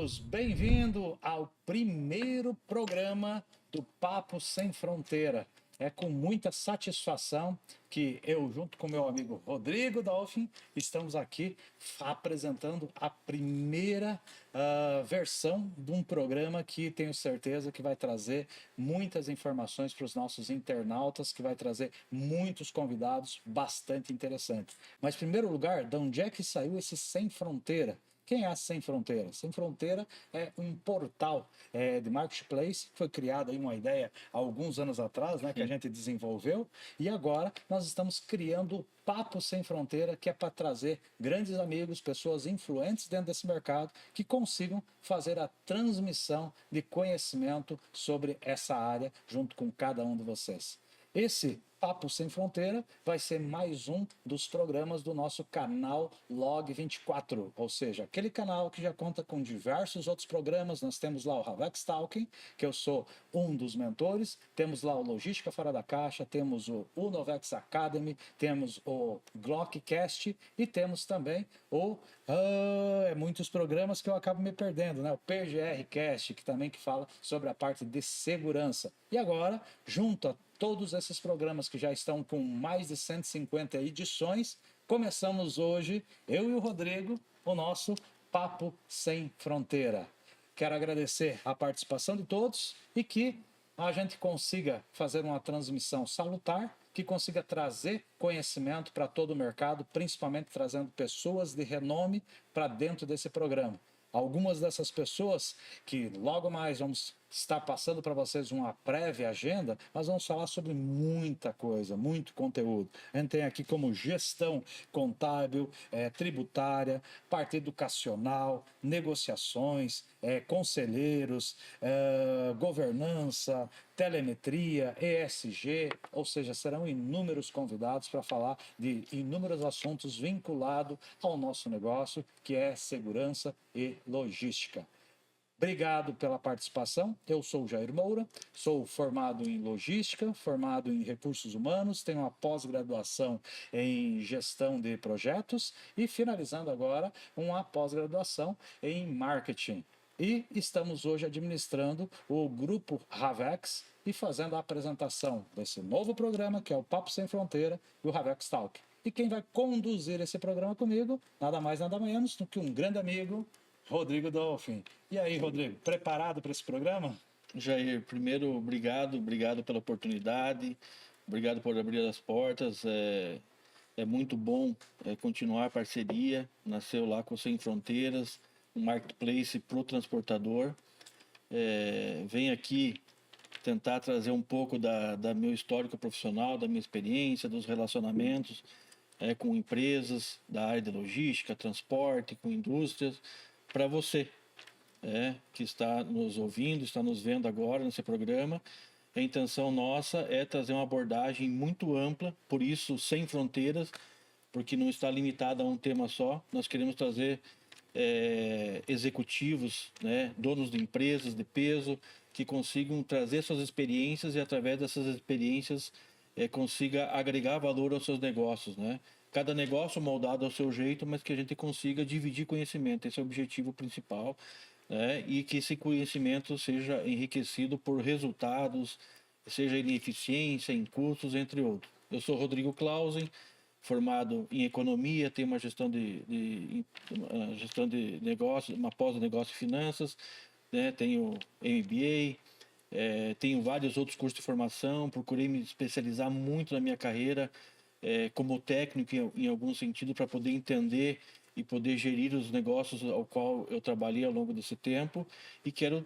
amigos, bem-vindo ao primeiro programa do Papo Sem Fronteira. É com muita satisfação que eu, junto com meu amigo Rodrigo Dolphin, estamos aqui apresentando a primeira versão de um programa que tenho certeza que vai trazer muitas informações para os nossos internautas, que vai trazer muitos convidados bastante interessantes. Mas, em primeiro lugar, de onde é que saiu esse Sem Fronteira? Quem é a Sem Fronteira? Sem Fronteira é um portal de marketplace que foi criado aí uma ideia há alguns anos atrás, né, que a gente desenvolveu, e agora nós estamos criando o Papo Sem Fronteira, que é para trazer grandes amigos, pessoas influentes dentro desse mercado que consigam fazer a transmissão de conhecimento sobre essa área junto com cada um de vocês. Esse Papo Sem Fronteira vai ser mais um dos programas do nosso canal Log24, ou seja, aquele canal que já conta com diversos outros programas. Nós temos lá o Havex Talking, que eu sou um dos mentores, temos lá o Logística Fora da Caixa, temos o Unovex Academy, temos o Glockcast e temos também muitos programas que eu acabo me perdendo, né? O PGR Cast, que fala sobre a parte de segurança. E agora, junto a todos esses programas que já estão com mais de 150 edições, começamos hoje, eu e o Rodrigo, o nosso Papo Sem Fronteira. Quero agradecer a participação de todos e que a gente consiga fazer uma transmissão salutar, que consiga trazer conhecimento para todo o mercado, principalmente trazendo pessoas de renome para dentro desse programa. Algumas dessas pessoas que logo mais vamos estar passando para vocês uma prévia agenda, mas vamos falar sobre muita coisa, muito conteúdo. A gente tem aqui como gestão contábil, tributária, parte educacional, negociações, conselheiros, governança, telemetria, ESG, ou seja, serão inúmeros convidados para falar de inúmeros assuntos vinculados ao nosso negócio, que é segurança e logística. Obrigado pela participação. Eu sou o Jair Moura, sou formado em logística, formado em recursos humanos, tenho uma pós-graduação em gestão de projetos e finalizando agora uma pós-graduação em marketing. E estamos hoje administrando o grupo Havex e fazendo a apresentação desse novo programa, que é o Papo Sem Fronteira e o Havex Talk. E quem vai conduzir esse programa comigo, nada mais, nada menos do que um grande amigo, Rodrigo Dolphin. E aí, Rodrigo, preparado para esse programa? Jair, primeiro, obrigado pela oportunidade, obrigado por abrir as portas. É muito bom continuar a parceria. Nasceu lá com o Sem Fronteiras, um marketplace para o transportador. Venho aqui tentar trazer um pouco da meu histórico profissional, da minha experiência, dos relacionamentos com empresas da área de logística, transporte, com indústrias, para você que está nos ouvindo, está nos vendo agora nesse programa. A intenção nossa é trazer uma abordagem muito ampla, por isso sem fronteiras, porque não está limitada a um tema só. Nós queremos trazer executivos, donos de empresas de peso, que consigam trazer suas experiências e através dessas experiências consiga agregar valor aos seus negócios, Cada negócio moldado ao seu jeito, mas que a gente consiga dividir conhecimento. Esse é o objetivo principal, e que esse conhecimento seja enriquecido por resultados, seja em eficiência, em custos, entre outros. Eu sou Rodrigo Clausen, formado em economia, tenho uma gestão de negócios, uma pós-negócio e finanças, tenho MBA, tenho vários outros cursos de formação, procurei me especializar muito na minha carreira como técnico em algum sentido para poder entender e poder gerir os negócios ao qual eu trabalhei ao longo desse tempo, e quero,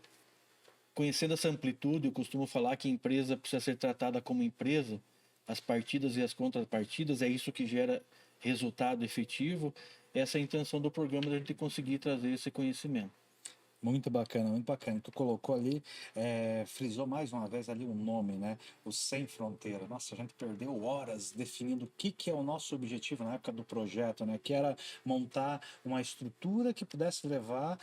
conhecendo essa amplitude, eu costumo falar que a empresa precisa ser tratada como empresa, as partidas e as contrapartidas, é isso que gera resultado efetivo. Essa é a intenção do programa, da gente conseguir trazer esse conhecimento. Muito bacana, muito bacana. Tu colocou ali, frisou mais uma vez ali o nome, né? O Sem Fronteira. Nossa, a gente perdeu horas definindo o que é o nosso objetivo na época do projeto, né? Que era montar uma estrutura que pudesse levar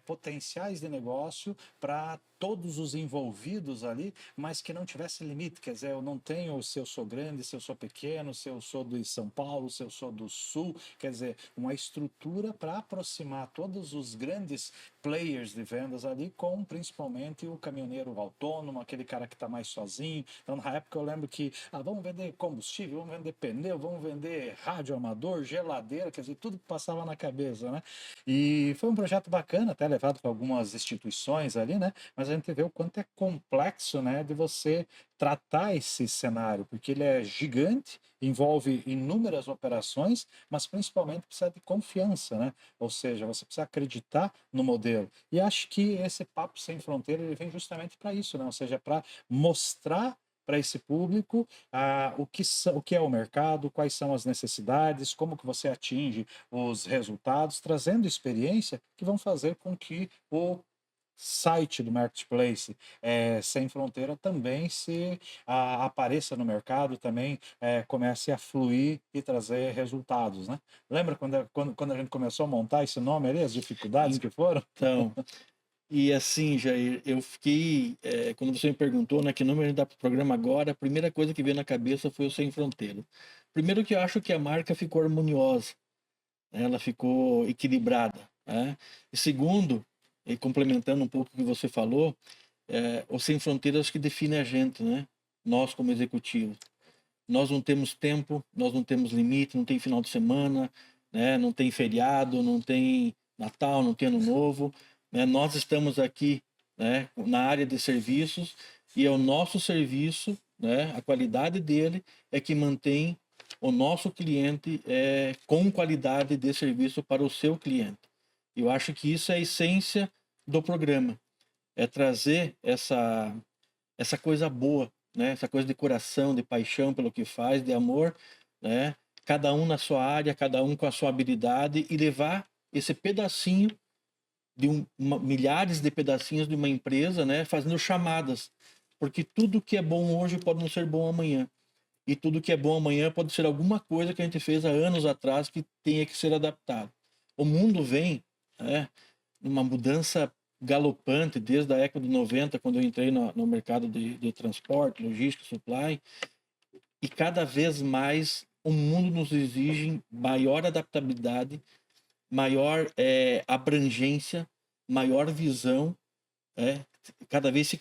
potenciais de negócio para todos os envolvidos ali, mas que não tivesse limite. Quer dizer, eu não tenho se eu sou grande, se eu sou pequeno, se eu sou de São Paulo, se eu sou do Sul. Quer dizer, uma estrutura para aproximar todos os grandes players de vendas ali, com principalmente o caminhoneiro autônomo, aquele cara que está mais sozinho. Então, na época, eu lembro que vamos vender combustível, vamos vender pneu, vamos vender rádio amador, geladeira, quer dizer, tudo que passava na cabeça, né? E foi um projeto bacana, até levado para algumas instituições ali, né? Mas a gente vê o quanto é complexo, né, de você tratar esse cenário, porque ele é gigante, envolve inúmeras operações, mas principalmente precisa de confiança, né? Ou seja, você precisa acreditar no modelo. E acho que esse Papo Sem Fronteira ele vem justamente para isso, né? Ou seja, para mostrar para esse público o que é o mercado, quais são as necessidades, como que você atinge os resultados, trazendo experiência que vão fazer com que o site do Marketplace Sem Fronteira também se apareça no mercado, também comece a fluir e trazer resultados, né? Lembra quando a gente começou a montar esse nome ali, as dificuldades que foram? Então, e assim, Jair, eu fiquei, quando você me perguntou, né, que número a gente dá para o programa agora, a primeira coisa que veio na cabeça foi o Sem Fronteira. Primeiro que eu acho que a marca ficou harmoniosa, né, ela ficou equilibrada, né? E segundo, e complementando um pouco o que você falou, o Sem Fronteiras que define a gente, né? Nós como executivos. Nós não temos tempo, nós não temos limite, não tem final de semana, né? Não tem feriado, não tem Natal, não tem Ano Novo, né? Nós estamos aqui, né, na área de serviços e é o nosso serviço, né, a qualidade dele é que mantém o nosso cliente com qualidade de serviço para o seu cliente. Eu acho que isso é a essência do programa, é trazer essa coisa boa, né? Essa coisa de coração, de paixão pelo que faz, de amor, né? Cada um na sua área, cada um com a sua habilidade e levar esse pedacinho de milhares de pedacinhos de uma empresa, né? Fazendo chamadas, porque tudo que é bom hoje pode não ser bom amanhã. E tudo que é bom amanhã pode ser alguma coisa que a gente fez há anos atrás que tenha que ser adaptado. O mundo vem, né, numa mudança galopante desde a década de 90, quando eu entrei no mercado de transporte, logística, supply, e cada vez mais o mundo nos exige maior adaptabilidade, maior abrangência, maior visão. Cada vez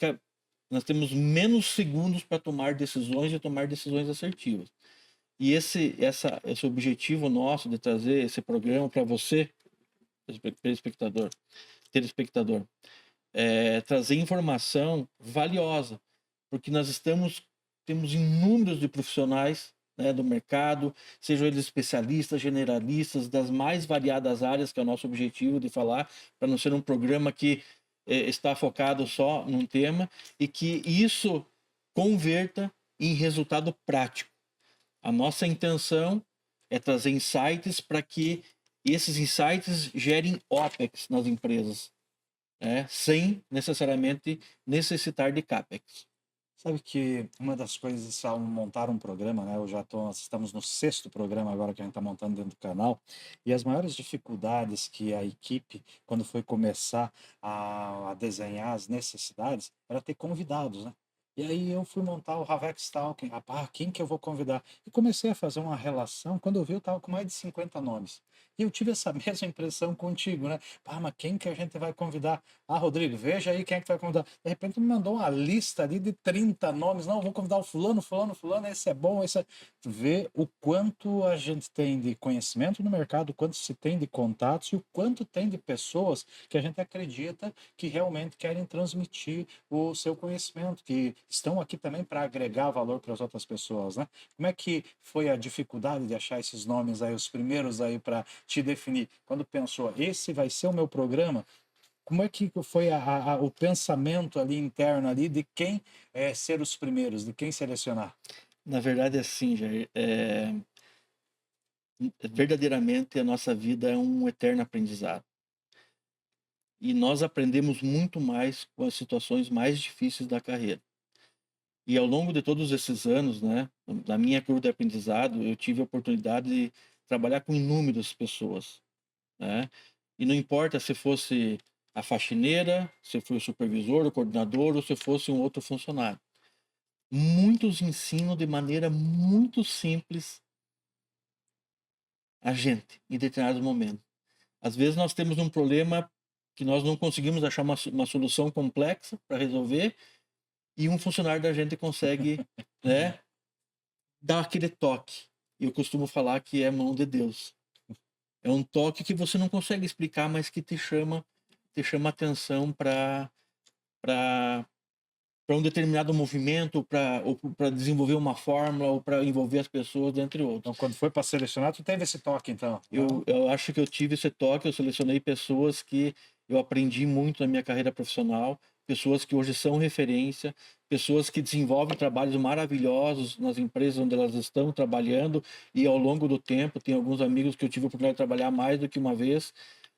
nós temos menos segundos para tomar decisões e tomar decisões assertivas. E esse objetivo nosso de trazer esse programa para você, telespectador, trazer informação valiosa, porque nós temos inúmeros de profissionais, né, do mercado, sejam eles especialistas, generalistas, das mais variadas áreas, que é o nosso objetivo de falar, para não ser um programa que está focado só num tema, e que isso converta em resultado prático. A nossa intenção é trazer insights para que esses insights gerem OPEX nas empresas, sem necessariamente necessitar de CAPEX. Sabe que uma das coisas ao montar um programa, né? Nós estamos no sexto programa agora que a gente está montando dentro do canal, e as maiores dificuldades que a equipe, quando foi começar a desenhar as necessidades, era ter convidados, né? E aí eu fui montar o Ravex Talking, quem que eu vou convidar? E comecei a fazer uma relação, quando eu vi eu estava com mais de 50 nomes. E eu tive essa mesma impressão contigo, né? Mas quem que a gente vai convidar? Rodrigo, veja aí quem é que vai convidar. De repente me mandou uma lista ali de 30 nomes. Não, vou convidar o fulano, fulano, fulano, esse é bom, esse é... Vê o quanto a gente tem de conhecimento no mercado, o quanto se tem de contatos e o quanto tem de pessoas que a gente acredita que realmente querem transmitir o seu conhecimento, que estão aqui também para agregar valor para as outras pessoas, né? Como é que foi a dificuldade de achar esses nomes aí, os primeiros aí para te definir? Quando pensou, esse vai ser o meu programa, como é que foi o pensamento ali interno ali de quem ser os primeiros, de quem selecionar? Na verdade, assim, Jair, verdadeiramente a nossa vida é um eterno aprendizado. E nós aprendemos muito mais com as situações mais difíceis da carreira. E ao longo de todos esses anos, né, na minha curva de aprendizado, eu tive a oportunidade de trabalhar com inúmeras pessoas, né? E não importa se fosse a faxineira, se foi o supervisor, o coordenador, ou se fosse um outro funcionário. Muitos ensinam de maneira muito simples a gente, em determinados momentos. Às vezes nós temos um problema que nós não conseguimos achar uma solução complexa para resolver, e um funcionário da gente consegue, né, dar aquele toque. Eu costumo falar que é mão de Deus. É um toque que você não consegue explicar, mas que te chama atenção para um determinado movimento, para desenvolver uma fórmula, ou para envolver as pessoas, entre outros. Então, quando foi para selecionar, tu teve esse toque, então? Eu acho que eu tive esse toque, eu selecionei pessoas que eu aprendi muito na minha carreira profissional, pessoas que hoje são referência, pessoas que desenvolvem trabalhos maravilhosos nas empresas onde elas estão trabalhando, e ao longo do tempo, tem alguns amigos que eu tive a oportunidade de trabalhar mais do que uma vez,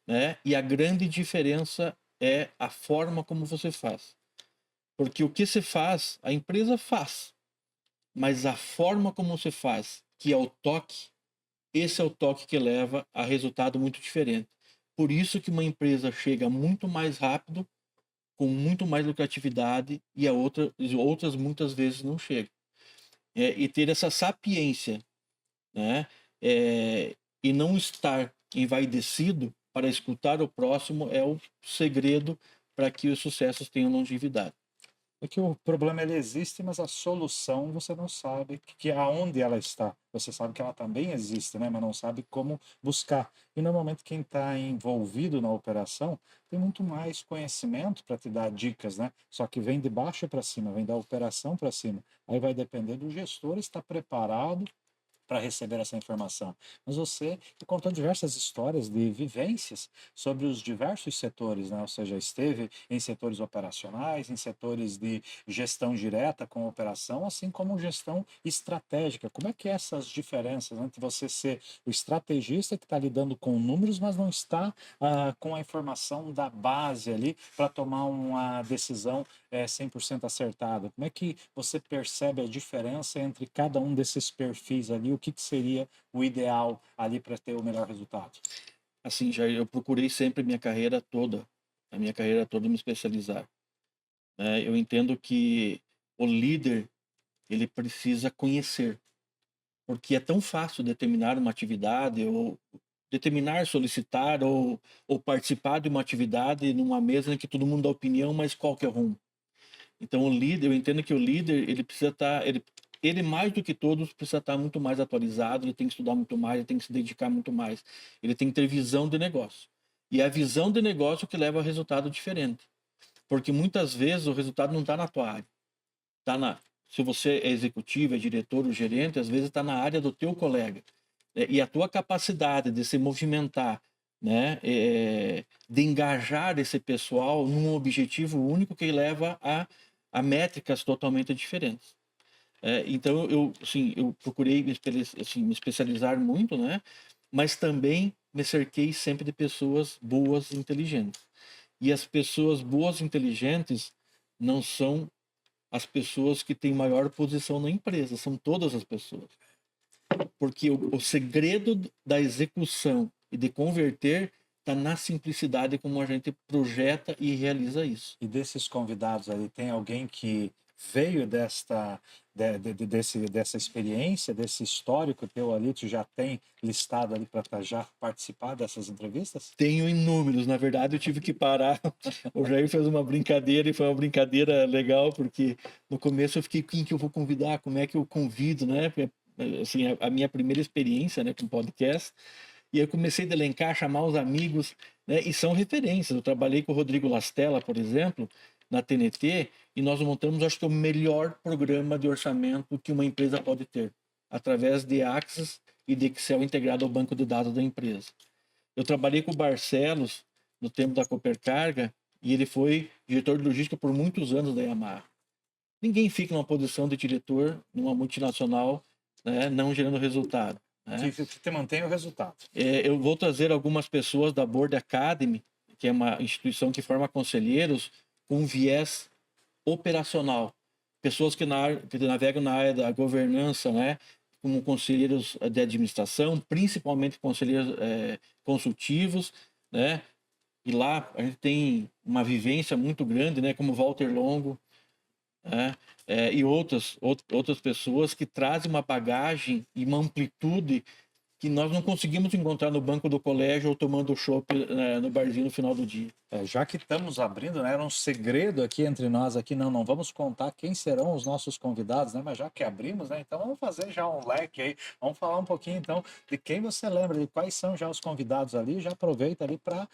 né? E a grande diferença é a forma como você faz. Porque o que você faz, a empresa faz, mas a forma como você faz, que é o toque, esse é o toque que leva a resultado muito diferente. Por isso que uma empresa chega muito mais rápido, com muito mais lucratividade, e outras muitas vezes não chegam. E ter essa sapiência, né? E não estar envaidecido para escutar o próximo é o segredo para que os sucessos tenham longevidade. É que o problema ele existe, mas a solução você não sabe aonde ela está. Você sabe que ela também existe, né? Mas não sabe como buscar. E normalmente quem está envolvido na operação tem muito mais conhecimento para te dar dicas, né? Só que vem de baixo para cima, vem da operação para cima. Aí vai depender do gestor estar preparado para receber essa informação. Mas você contou diversas histórias de vivências sobre os diversos setores, né? Ou seja, esteve em setores operacionais, em setores de gestão direta com operação, assim como gestão estratégica. Como é que é essas diferenças entre você ser o estrategista que está lidando com números, mas não está com a informação da base ali para tomar uma decisão 100% acertada? Como é que você percebe a diferença entre cada um desses perfis ali? O que seria o ideal ali para ter o melhor resultado? Assim, já eu procurei sempre a minha carreira toda me especializar, né? Eu entendo que o líder, ele precisa conhecer, porque é tão fácil determinar uma atividade, ou determinar, solicitar, ou participar de uma atividade numa mesa em que todo mundo dá opinião, mas qual que é o rumo? Então o líder, eu entendo que o líder, ele precisa estar, ele mais do que todos precisa estar muito mais atualizado, ele tem que estudar muito mais, ele tem que se dedicar muito mais, ele tem que ter visão de negócio. E é a visão de negócio que leva a resultado diferente. Porque muitas vezes o resultado não está na tua área. Se você é executivo, é diretor ou gerente, às vezes está na área do teu colega. E a tua capacidade de se movimentar, né, de engajar esse pessoal num objetivo único que leva a métricas totalmente diferentes. Então, eu procurei me especializar muito, né, mas também me cerquei sempre de pessoas boas e inteligentes. E as pessoas boas e inteligentes não são as pessoas que têm maior posição na empresa, são todas as pessoas. Porque o segredo da execução e de converter está na simplicidade como a gente projeta e realiza isso. E desses convidados ali, tem alguém que veio dessa experiência, desse histórico teu ali, tu já tem listado ali para já participar dessas entrevistas? Tenho inúmeros, na verdade eu tive que parar. O Jair fez uma brincadeira, e foi uma brincadeira legal, porque no começo eu fiquei, quem que eu vou convidar, como é que eu convido, né? Assim, a minha primeira experiência, né, com podcast, e eu comecei a elencar, chamar os amigos, né, e são referências. Eu trabalhei com o Rodrigo Lastella, por exemplo, na TNT, e nós montamos, acho que, o melhor programa de orçamento que uma empresa pode ter, através de Access e de Excel integrado ao banco de dados da empresa. Eu trabalhei com o Barcelos no tempo da Coopercarga, e ele foi diretor de logística por muitos anos da Yamaha. Ninguém fica numa posição de diretor numa multinacional, né, não gerando resultado, né? Que te mantém o resultado. Eu vou trazer algumas pessoas da Board Academy, que é uma instituição que forma conselheiros com viés operacional. Pessoas que navegam na área da governança, né, como conselheiros de administração, principalmente conselheiros consultivos, né? E lá a gente tem uma vivência muito grande, né, como Walter Longo, né? E outras pessoas que trazem uma bagagem e uma amplitude que nós não conseguimos encontrar no banco do colégio ou tomando chopp no barzinho no final do dia. Já que estamos abrindo, né, era um segredo aqui entre nós aqui, não vamos contar quem serão os nossos convidados, né, mas já que abrimos, né, então vamos fazer já um leque aí, vamos falar um pouquinho então de quem você lembra, de quais são já os convidados ali, já aproveita ali para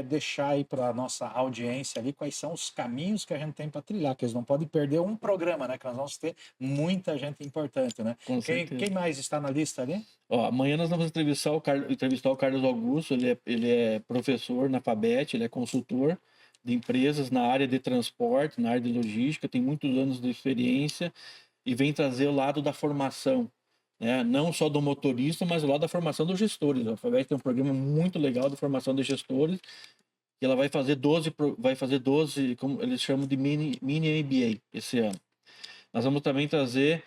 deixar aí para a nossa audiência ali quais são os caminhos que a gente tem para trilhar, que eles não podem perder um programa, né, que nós vamos ter muita gente importante, né. Com Quem certeza. mais está na lista ali? Ó, amanhã nós vamos entrevistar o Carlos Augusto, ele é professor na FABET, ele é consultor de empresas na área de transporte, na área de logística, tem muitos anos de experiência e vem trazer o lado da formação, né? Não só do motorista, mas o lado da formação dos gestores. A FABET tem um programa muito legal de formação de gestores e ela vai fazer 12, como eles chamam de mini MBA esse ano. Nós vamos também trazer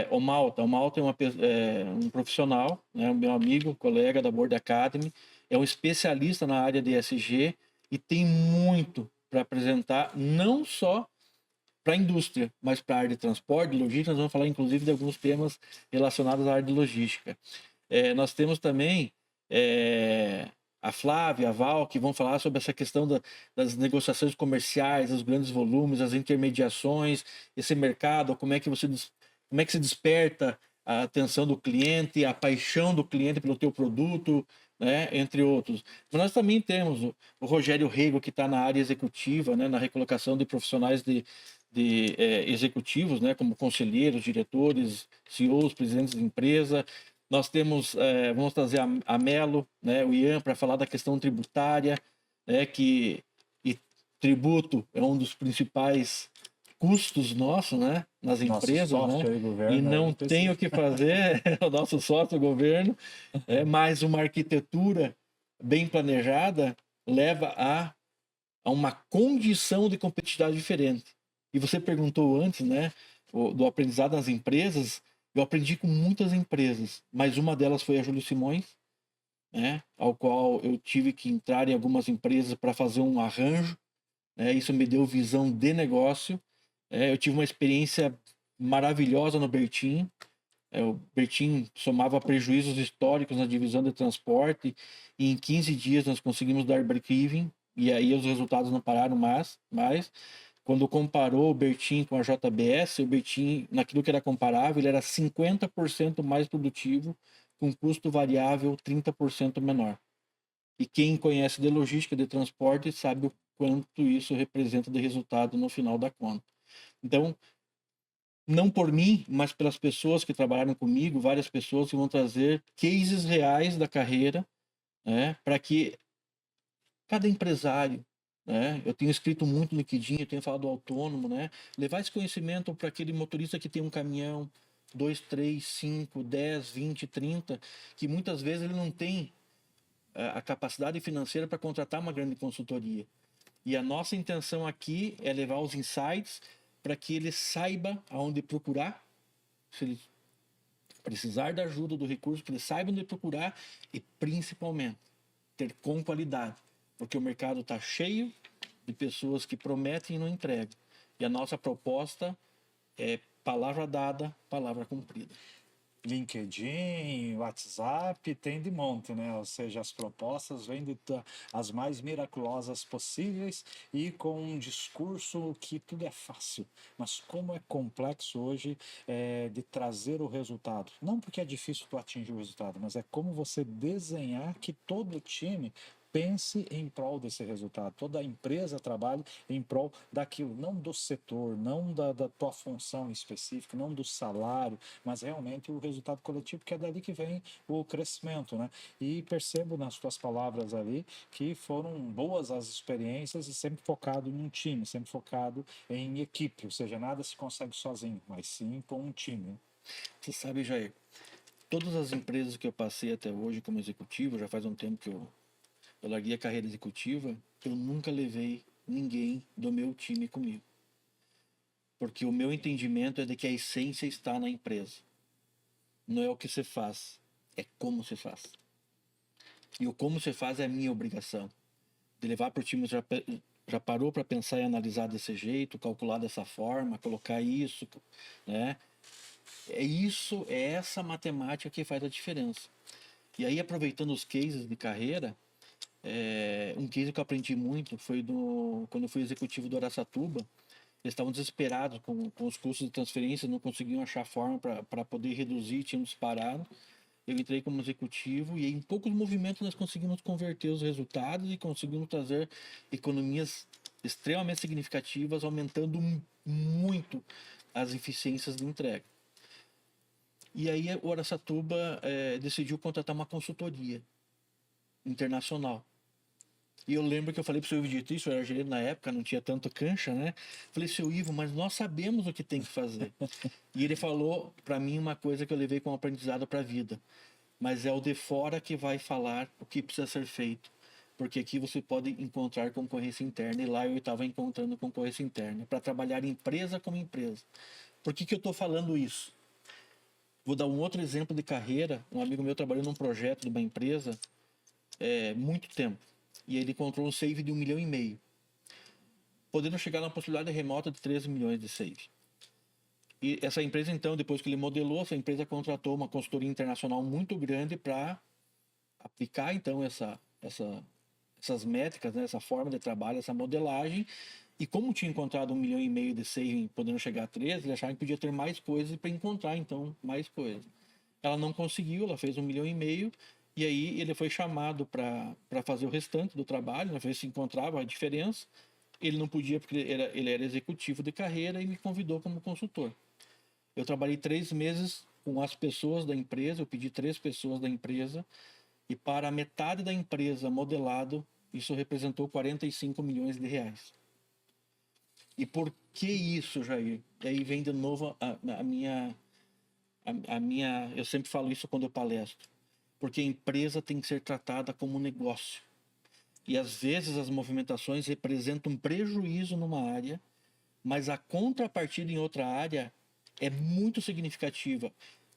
o Malta. O Malta é, um profissional, né, um meu amigo, colega da Board Academy, é um especialista na área de ESG e tem muito para apresentar, não só para a indústria, mas para a área de transporte, de logística. Nós vamos falar, inclusive, de alguns temas relacionados à área de logística. Nós temos também a Flávia, a Val, que vão falar sobre essa questão das negociações comerciais, os grandes volumes, as intermediações, esse mercado, como é que se desperta a atenção do cliente, a paixão do cliente pelo teu produto, né, entre outros. Mas nós também temos o Rogério Rego, que está na área executiva, né, na recolocação de profissionais de executivos, né, como conselheiros, diretores, CEOs, presidentes de empresa. Nós temos, vamos trazer a Melo, né, o Ian, para falar da questão tributária, né, e tributo é um dos principais custos nossos, né, nas Nosso empresas, né, software e e governo não aí tem o que fazer, o nosso sócio, o governo, mas uma arquitetura bem planejada leva a uma condição de competitividade diferente. E você perguntou antes, né, do aprendizado nas empresas. Eu aprendi com muitas empresas, mas uma delas foi a Júlio Simões, né, ao qual eu tive que entrar em algumas empresas para fazer um arranjo, né, isso me deu visão de negócio. Eu tive uma experiência maravilhosa no Bertin. O Bertin somava prejuízos históricos na divisão de transporte e em 15 dias nós conseguimos dar break-even e aí os resultados não pararam mais. Quando comparou o Bertin com a JBS, o Bertin, naquilo que era comparável, ele era 50% mais produtivo, com custo variável 30% menor. E quem conhece de logística de transporte sabe o quanto isso representa de resultado no final da conta. Então, não por mim, mas pelas pessoas que trabalharam comigo, várias pessoas que vão trazer cases reais da carreira, né, para que cada empresário, né, eu tenho escrito muito no LinkedIn, eu tenho falado do autônomo, né, levar esse conhecimento para aquele motorista que tem um caminhão, 2, 3, 5, 10, 20, 30, que muitas vezes ele não tem a capacidade financeira para contratar uma grande consultoria. E a nossa intenção aqui é levar os insights para que ele saiba aonde procurar, se ele precisar da ajuda do recurso, que ele saiba onde procurar e principalmente ter com qualidade, porque o mercado está cheio de pessoas que prometem e não entregam. E a nossa proposta é palavra dada, palavra cumprida. LinkedIn, WhatsApp, tem de monte, né? Ou seja, as propostas vêm as mais miraculosas possíveis e com um discurso que tudo é fácil. Mas como é complexo hoje de trazer o resultado. Não porque é difícil tu atingir o resultado, mas é como você desenhar que todo o time pense em prol desse resultado. Toda a empresa trabalha em prol daquilo, não do setor, não da tua função específica, não do salário, mas realmente o resultado coletivo, que é dali que vem o crescimento, né? E percebo nas tuas palavras ali que foram boas as experiências e sempre focado em um time, sempre focado em equipe, ou seja, nada se consegue sozinho, mas sim com um time. Você sabe, Jair, todas as empresas que eu passei até hoje como executivo, já faz um tempo que eu larguei a carreira executiva, eu nunca levei ninguém do meu time comigo. Porque o meu entendimento é de que a essência está na empresa. Não é o que você faz, é como você faz. E o como você faz é a minha obrigação. De levar para o time, já parou para pensar e analisar desse jeito, calcular dessa forma, colocar isso, né? É essa matemática que faz a diferença. E aí, aproveitando os cases de carreira, Um case que eu aprendi muito foi quando eu fui executivo do Araçatuba. Eles estavam desesperados com os custos de transferência, não conseguiam achar forma para poder reduzir, tinham disparado. Eu entrei como executivo e em poucos movimentos nós conseguimos converter os resultados e conseguimos trazer economias extremamente significativas, aumentando muito as eficiências de entrega. E aí o Araçatuba decidiu contratar uma consultoria internacional. E eu lembro que eu falei para o seu Ivo isso, eu era gerente na época, não tinha tanto cancha, né? Falei, seu Ivo, mas nós sabemos o que tem que fazer. E ele falou para mim uma coisa que eu levei como aprendizado para a vida. Mas é o de fora que vai falar o que precisa ser feito. Porque aqui você pode encontrar concorrência interna. E lá eu estava encontrando concorrência interna. Para trabalhar empresa como empresa. Por que eu estou falando isso? Vou dar um outro exemplo de carreira. Um amigo meu trabalhou num projeto de uma empresa muito tempo. E ele encontrou um save de 1,5 milhão. Podendo chegar na possibilidade remota de 13 milhões de save. E essa empresa, então, depois que ele modelou, essa empresa contratou uma consultoria internacional muito grande para aplicar, então, essas métricas, né, essa forma de trabalho, essa modelagem. E como tinha encontrado 1,5 milhão de save, podendo chegar a 13, ele achava que podia ter mais coisas para encontrar, então, mais coisas. Ela não conseguiu, ela fez 1,5 milhão. E aí ele foi chamado para fazer o restante do trabalho, né, ver se encontrava a diferença. Ele não podia porque ele era executivo de carreira e me convidou como consultor. Eu trabalhei 3 meses com as pessoas da empresa, eu pedi 3 pessoas da empresa, e para a metade da empresa modelado, isso representou 45 milhões de reais. E por que isso, Jair? E aí vem de novo a minha... Eu sempre falo isso quando eu palestro. Porque a empresa tem que ser tratada como negócio. E às vezes as movimentações representam um prejuízo numa área, mas a contrapartida em outra área é muito significativa.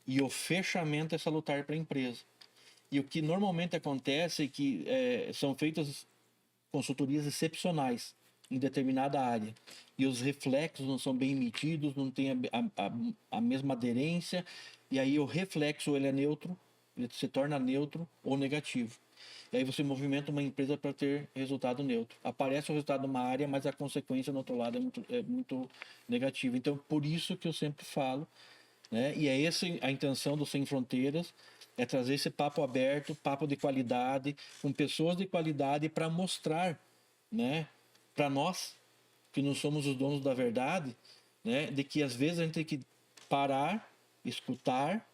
E o fechamento é salutar para a empresa. E o que normalmente acontece é que são feitas consultorias excepcionais em determinada área. E os reflexos não são bem medidos, não tem a mesma aderência. E aí o reflexo ele é neutro, ele se torna neutro ou negativo. E aí você movimenta uma empresa para ter resultado neutro. Aparece o resultado numa área, mas a consequência no outro lado é muito negativa. Então, por isso que eu sempre falo, né? E é essa a intenção do Sem Fronteiras, é trazer esse papo aberto, papo de qualidade, com pessoas de qualidade para mostrar, né, para nós, que não somos os donos da verdade, né, de que às vezes a gente tem que parar, escutar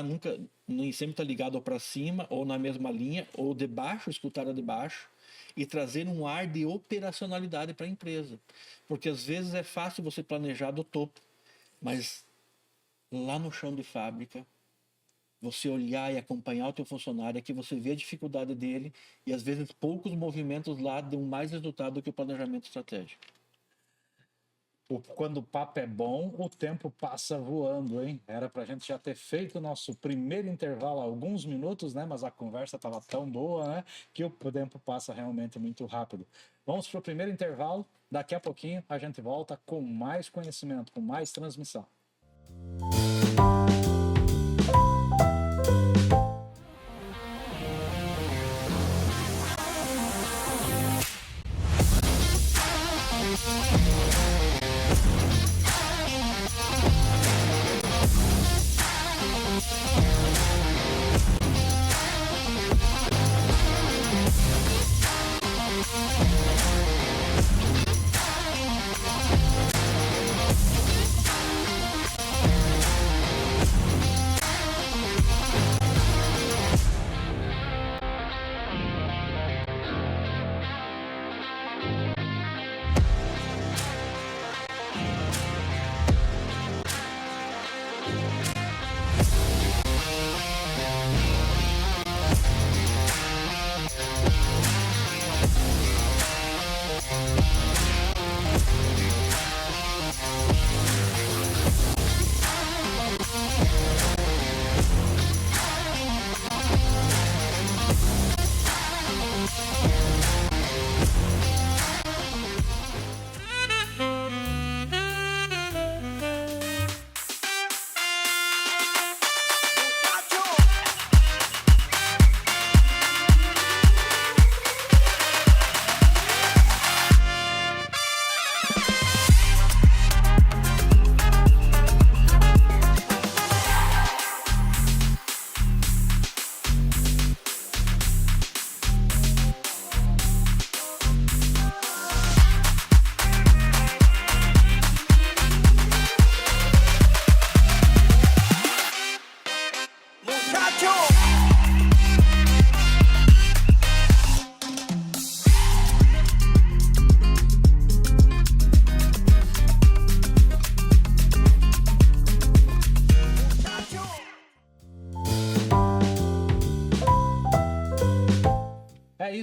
nunca, nem sempre está ligado para cima, ou na mesma linha, ou de baixo, escutar a de baixo, e trazer um ar de operacionalidade para a empresa. Porque às vezes é fácil você planejar do topo, mas lá no chão de fábrica, você olhar e acompanhar o teu funcionário, é que você vê a dificuldade dele, e às vezes poucos movimentos lá dão mais resultado do que o planejamento estratégico. Quando o papo é bom, o tempo passa voando, hein? Era pra gente já ter feito o nosso primeiro intervalo há alguns minutos, né? Mas a conversa estava tão boa, né? Que o tempo passa realmente muito rápido. Vamos para o primeiro intervalo. Daqui a pouquinho a gente volta com mais conhecimento, com mais transmissão.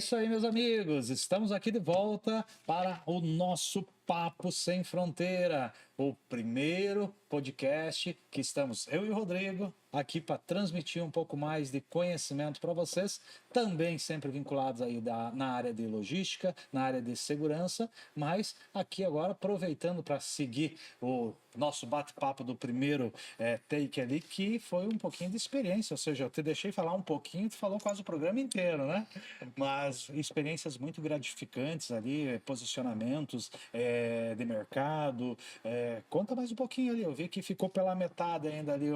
isso aí, meus amigos. Estamos aqui de volta para o nosso Papo Sem Fronteira, o primeiro podcast que estamos, eu e o Rodrigo, aqui para transmitir um pouco mais de conhecimento para vocês, também sempre vinculados aí na área de logística, na área de segurança, mas aqui agora aproveitando para seguir o nosso bate-papo do primeiro take ali, que foi um pouquinho de experiência, ou seja, eu te deixei falar um pouquinho, tu falou quase o programa inteiro, né? Mas experiências muito gratificantes ali, posicionamentos de mercado. Conta mais um pouquinho ali, eu vi que ficou pela metade ainda ali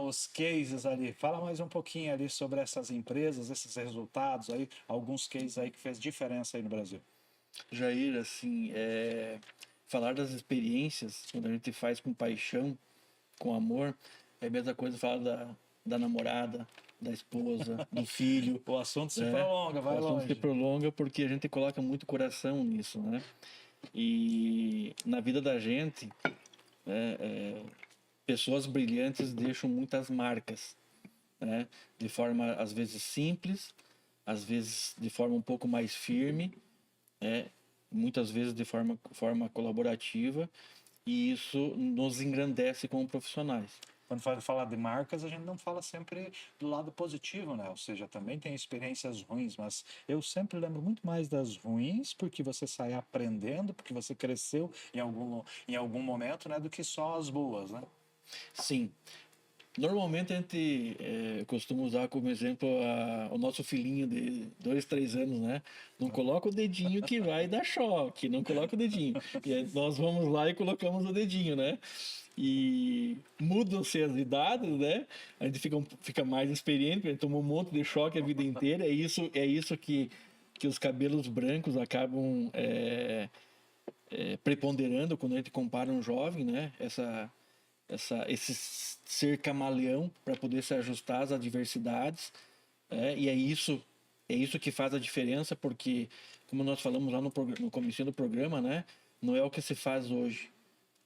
os cases ali. Fala mais um pouquinho ali sobre essas empresas, esses resultados aí, alguns cases aí que fez diferença aí no Brasil. Jair, assim, falar das experiências, quando a gente faz com paixão, com amor, é a mesma coisa falar da namorada, da esposa, do filho. O assunto se prolonga, vai longe. O assunto se prolonga porque a gente coloca muito coração nisso, né? E na vida da gente, pessoas brilhantes deixam muitas marcas, né? De forma, às vezes, simples, às vezes de forma um pouco mais firme, muitas vezes de forma colaborativa, e isso nos engrandece como profissionais. Quando fala de marcas, a gente não fala sempre do lado positivo, né? Ou seja, também tem experiências ruins, mas eu sempre lembro muito mais das ruins, porque você sai aprendendo, porque você cresceu em algum momento, né? Do que só as boas, né? Sim. Normalmente a gente costuma usar como exemplo o nosso filhinho de 2, 3 anos, né? Não coloca o dedinho que vai dar choque, não coloca o dedinho. E aí nós vamos lá e colocamos o dedinho, né? E mudam-se as idades, né? A gente fica mais experiente, a gente toma um monte de choque a vida inteira. É isso que os cabelos brancos acabam preponderando quando a gente compara um jovem, né? Esse ser camaleão para poder se ajustar às adversidades, e é isso que faz a diferença, porque como nós falamos lá no comecinho do programa, né, não é o que se faz hoje,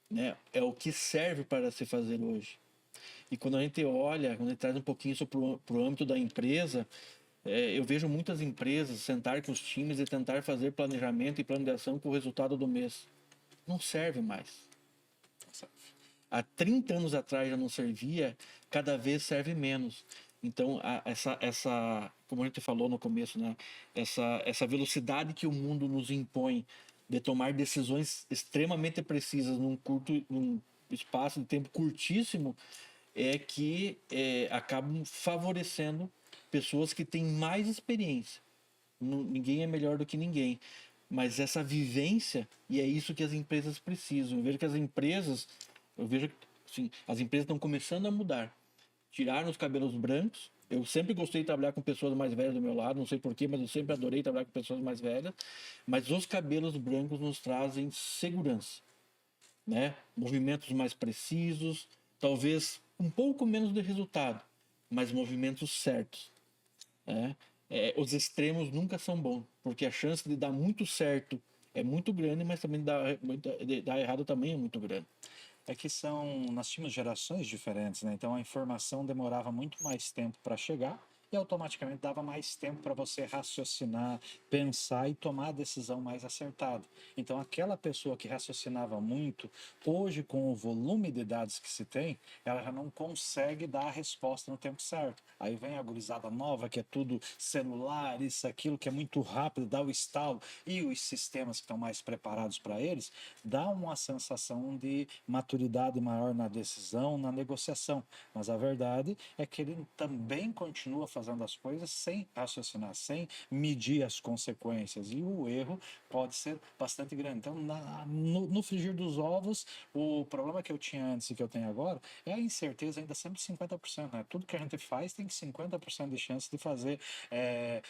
né, é o que serve para se fazer hoje. E quando a gente olha, quando a gente traz um pouquinho isso para o âmbito da empresa, eu vejo muitas empresas sentar com os times e tentar fazer planejamento e planeação com o resultado do mês. Não serve mais. Há 30 anos atrás já não servia, cada vez serve menos. Então, como a gente falou no começo, né? Essa velocidade que o mundo nos impõe de tomar decisões extremamente precisas num espaço de tempo curtíssimo, é que acabam favorecendo pessoas que têm mais experiência. Ninguém é melhor do que ninguém. Mas essa vivência, e é isso que as empresas precisam. Eu vejo que assim, as empresas estão começando a mudar. Tiraram os cabelos brancos. Eu sempre gostei de trabalhar com pessoas mais velhas do meu lado, não sei porquê, mas eu sempre adorei trabalhar com pessoas mais velhas. Mas os cabelos brancos nos trazem segurança, né? Movimentos mais precisos, talvez um pouco menos de resultado, mas movimentos certos, né? Os extremos nunca são bons, porque a chance de dar muito certo é muito grande, mas também de dar errado também é muito grande. É que nós tínhamos gerações diferentes, né? Então a informação demorava muito mais tempo para chegar e automaticamente dava mais tempo para você raciocinar, pensar e tomar a decisão mais acertada. Então aquela pessoa que raciocinava muito, hoje com o volume de dados que se tem, ela já não consegue dar a resposta no tempo certo. Aí vem a gurizada nova, que é tudo celular, isso, aquilo, que é muito rápido, dá o estalo, e os sistemas que estão mais preparados para eles, dá uma sensação de maturidade maior na decisão, na negociação. Mas a verdade é que ele também continua fazendo as coisas sem raciocinar, sem medir as consequências. E o erro pode ser bastante grande. Então, no frigir dos ovos, o problema que eu tinha antes e que eu tenho agora é a incerteza ainda sempre 50%. Né? Tudo que a gente faz tem 50% de chance de fazer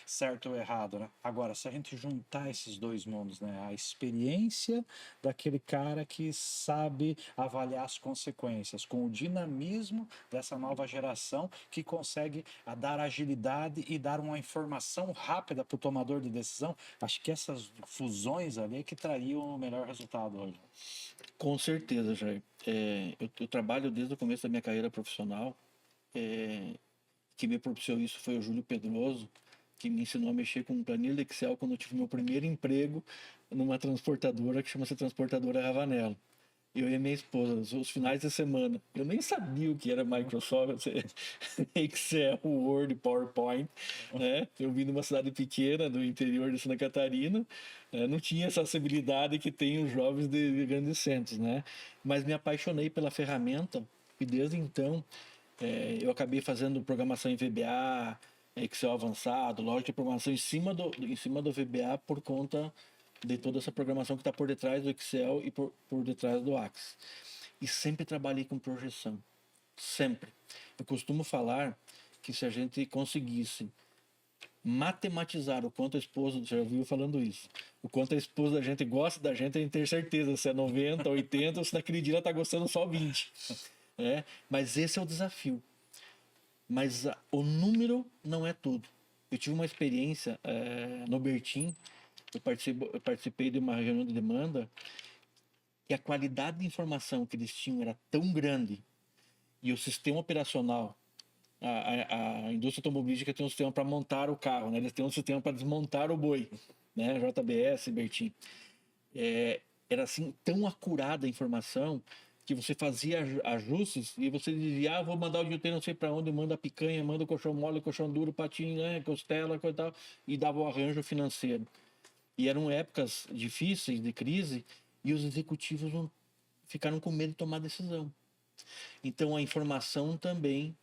certo ou errado. Né? Agora, se a gente juntar esses dois mundos, né? A experiência daquele cara que sabe avaliar as consequências, com o dinamismo dessa nova geração que consegue dar agilidade e dar uma informação rápida para o tomador de decisão, acho que essas fusões ali é que trariam o melhor resultado hoje. Com certeza, Jair. Eu trabalho desde o começo da minha carreira profissional. Que me propiciou isso foi o Júlio Pedroso, que me ensinou a mexer com planilha Excel quando eu tive meu primeiro emprego numa transportadora que chama-se Transportadora Ravanello. Eu e minha esposa, os finais de semana. Eu nem sabia o que era Microsoft, Excel, Word, PowerPoint, né? Eu vim de uma cidade pequena do interior de Santa Catarina, não tinha essa acessibilidade que tem os jovens de grandes centros, né? Mas me apaixonei pela ferramenta e desde então eu acabei fazendo programação em VBA, Excel avançado, lógica de programação em cima do VBA por conta de toda essa programação que está por detrás do Excel e por detrás do Axis. E sempre trabalhei com projeção. Sempre. Eu costumo falar que se a gente conseguisse matematizar o quanto a esposa, já ouviu falando isso, o quanto a esposa da gente gosta da gente, a gente ter certeza se é 90, 80, ou se naquele dia ela está gostando só 20. Mas esse é o desafio. Mas o número não é tudo. Eu tive uma experiência no Bertin, eu participei de uma reunião de demanda e a qualidade de informação que eles tinham era tão grande e o sistema operacional, a indústria automobilística tem um sistema para montar o carro, né? Eles têm um sistema para desmontar o boi, né? JBS, Bertin. Era assim tão acurada a informação que você fazia ajustes e você dizia, vou mandar o dilúten não sei para onde, manda a picanha, manda o colchão mole, colchão duro, patinho, né? Costela, coisa e tal, e dava o arranjo financeiro. E eram épocas difíceis, de crise, e os executivos não ficaram com medo de tomar decisão. Então, a informação também,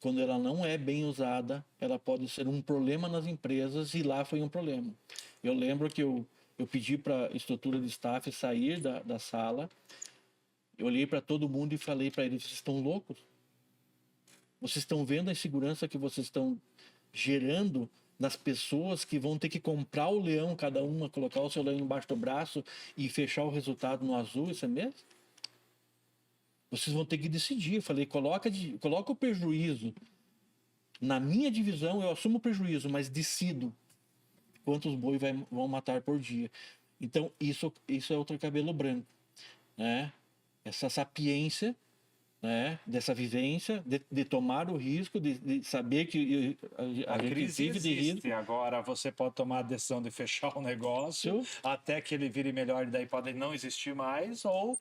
quando ela não é bem usada, ela pode ser um problema nas empresas, e lá foi um problema. Eu lembro que eu pedi para a estrutura de staff sair da sala, eu olhei para todo mundo e falei para eles, vocês estão loucos? Vocês estão vendo a insegurança que vocês estão gerando nas pessoas que vão ter que comprar o leão, cada uma, colocar o seu leão embaixo do braço e fechar o resultado no azul, isso é mesmo? Vocês vão ter que decidir. Eu falei, coloca o prejuízo. Na minha divisão, eu assumo o prejuízo, mas decido quantos bois vão matar por dia. Então, isso é outro cabelo branco, né? Essa sapiência, né, dessa vivência, de tomar o risco, de saber que A gente crise vive de risco. existe. Agora você pode tomar a decisão de fechar o negócio até que ele vire melhor e daí pode não existir mais ou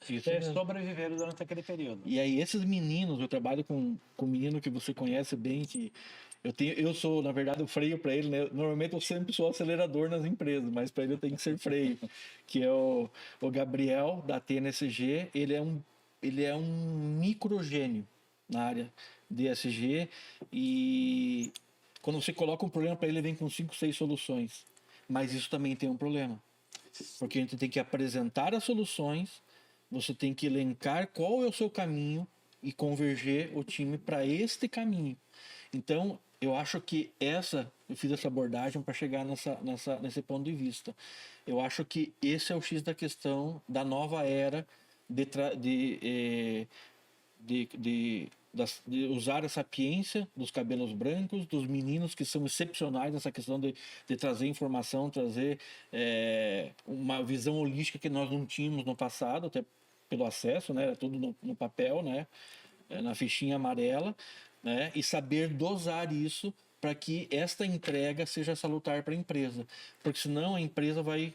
sobreviver durante aquele período. E aí esses meninos, eu trabalho com um menino que você conhece bem, que eu sou, na verdade, o freio para ele, né? Normalmente eu sempre sou acelerador nas empresas, mas para ele eu tenho que ser freio, que é o Gabriel, da TNSG. Ele é um microgênio na área de ESG, e quando você coloca um problema para ele, ele vem com 5, 6 soluções. Mas isso também tem um problema, porque a gente tem que apresentar as soluções, você tem que elencar qual é o seu caminho e converger o time para este caminho. Então, eu acho que eu fiz essa abordagem para chegar nesse ponto de vista. Eu acho que esse é o X da questão da nova era de usar a sapiência dos cabelos brancos, dos meninos que são excepcionais nessa questão de trazer informação, trazer uma visão holística que nós não tínhamos no passado, até pelo acesso, né? Era tudo no papel, né? Na fichinha amarela, né? E saber dosar isso para que esta entrega seja salutar para a empresa, porque senão a empresa vai,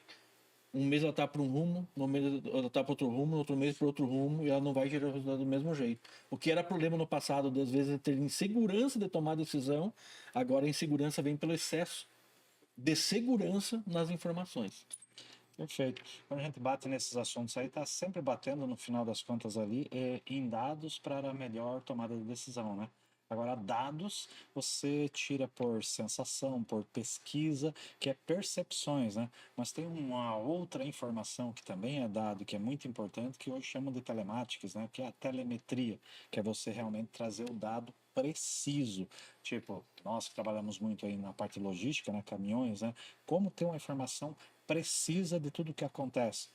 um mês ela está para um rumo, no mês ela está para outro rumo, no outro mês para outro rumo, e ela não vai gerar o resultado do mesmo jeito. O que era problema no passado, às vezes, é ter insegurança de tomar decisão, agora a insegurança vem pelo excesso de segurança nas informações. Perfeito. Quando a gente bate nesses assuntos aí, está sempre batendo, no final das contas ali, em dados para a melhor tomada de decisão, né? Agora, dados você tira por sensação, por pesquisa, que é percepções, né? Mas tem uma outra informação que também é dado, que é muito importante, que hoje chamam de telemáticas, né? Que é a telemetria, que é você realmente trazer o dado preciso. Tipo, nós que trabalhamos muito aí na parte logística, né? Caminhões, né? Como ter uma informação precisa de tudo o que acontece.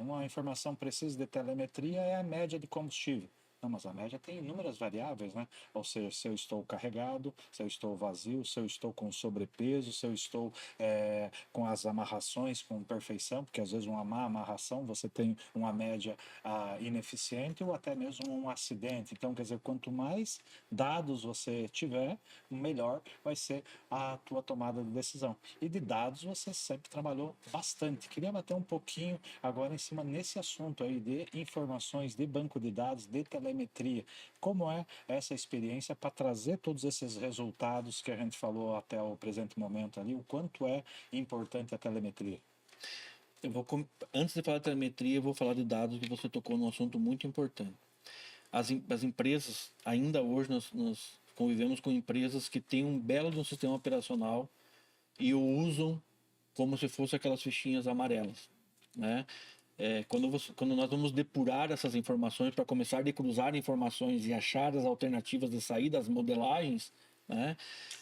Uma informação precisa de telemetria é a média de combustível. Não, mas a média tem inúmeras variáveis, né? Ou seja, se eu estou carregado, se eu estou vazio, se eu estou com sobrepeso, se eu estou com as amarrações com perfeição, porque às vezes uma má amarração você tem uma média ineficiente ou até mesmo um acidente. Então, quer dizer, quanto mais dados você tiver, melhor vai ser a tua tomada de decisão. E de dados você sempre trabalhou bastante. Queria bater um pouquinho agora em cima nesse assunto aí de informações, de banco de dados, de telemetria. Como é essa experiência para trazer todos esses resultados que a gente falou até o presente momento ali, o quanto é importante a telemetria? Antes de falar de telemetria, eu vou falar de dados, que você tocou num assunto muito importante. As empresas, ainda hoje nós convivemos com empresas que têm um belo de um sistema operacional e o usam como se fosse aquelas fichinhas amarelas, né? Quando nós vamos depurar essas informações para começar a decruzar informações e achar as alternativas de saída, as modelagens, né?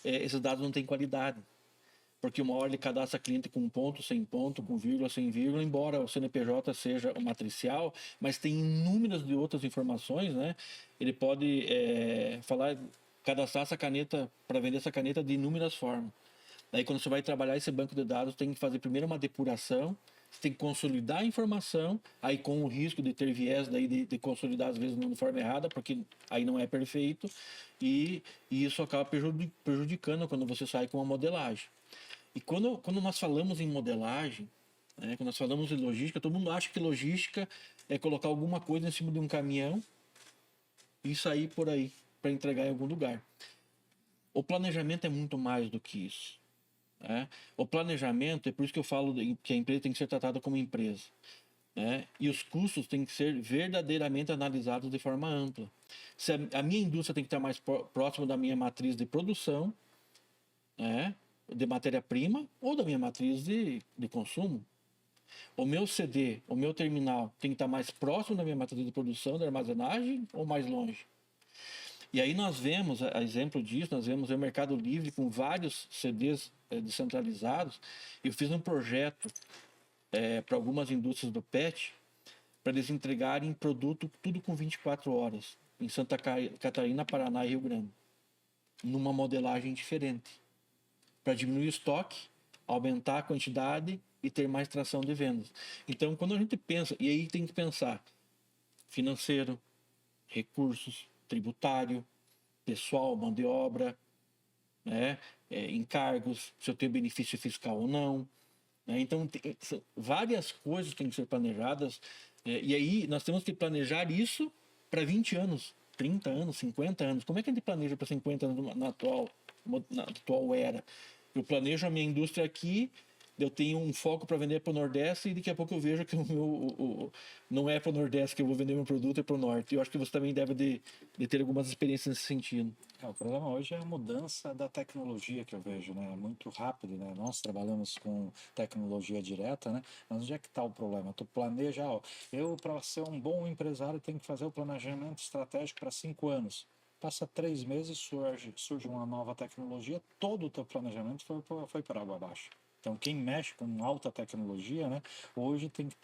Esses dados não têm qualidade. Porque uma hora ele cadastra cliente com ponto, sem ponto, com vírgula, sem vírgula, embora o CNPJ seja o matricial, mas tem inúmeras de outras informações, né? Ele pode cadastrar essa caneta para vender essa caneta de inúmeras formas. Daí quando você vai trabalhar esse banco de dados, tem que fazer primeiro uma depuração, você tem que consolidar a informação, aí com o risco de ter viés daí de consolidar às vezes de forma errada, porque aí não é perfeito, e isso acaba prejudicando quando você sai com uma modelagem. E quando nós falamos em modelagem, né, quando nós falamos em logística, todo mundo acha que logística é colocar alguma coisa em cima de um caminhão e sair por aí para entregar em algum lugar. O planejamento é muito mais do que isso. Né? O planejamento, é por isso que eu falo que a empresa tem que ser tratada como empresa. Né? E os custos têm que ser verdadeiramente analisados de forma ampla. Se a minha indústria tem que estar mais próxima da minha matriz de produção, né? De matéria-prima ou da minha matriz de consumo. O meu CD, o meu terminal tem que estar mais próximo da minha matriz de produção, da armazenagem ou mais longe. E aí nós vemos, a exemplo disso, nós vemos o Mercado Livre com vários CDs descentralizados. Eu fiz um projeto para algumas indústrias do PET para eles entregarem produto tudo com 24 horas em Santa Catarina, Paraná e Rio Grande, numa modelagem diferente, para diminuir o estoque, aumentar a quantidade e ter mais tração de vendas. Então, quando a gente pensa, e aí tem que pensar financeiro, recursos, tributário, pessoal, mão de obra, né? Encargos, se eu tenho benefício fiscal ou não. Né? Então, várias coisas têm que ser planejadas, e aí nós temos que planejar isso para 20 anos, 30 anos, 50 anos. Como é que a gente planeja para 50 anos na atual era? Eu planejo a minha indústria aqui, eu tenho um foco para vender para o Nordeste e daqui a pouco eu vejo que não é para o Nordeste que eu vou vender meu produto, é para o Norte. Eu acho que você também deve de ter algumas experiências nesse sentido. O problema hoje é a mudança da tecnologia que eu vejo, né? É muito rápido, né? Nós trabalhamos com tecnologia direta, né? Mas onde é que está o problema? Tu planeja, eu para ser um bom empresário tenho que fazer o planejamento estratégico para 5 anos. Passa 3 meses, surge uma nova tecnologia, todo o teu planejamento foi para água abaixo. Então, quem mexe com alta tecnologia, né, hoje tem que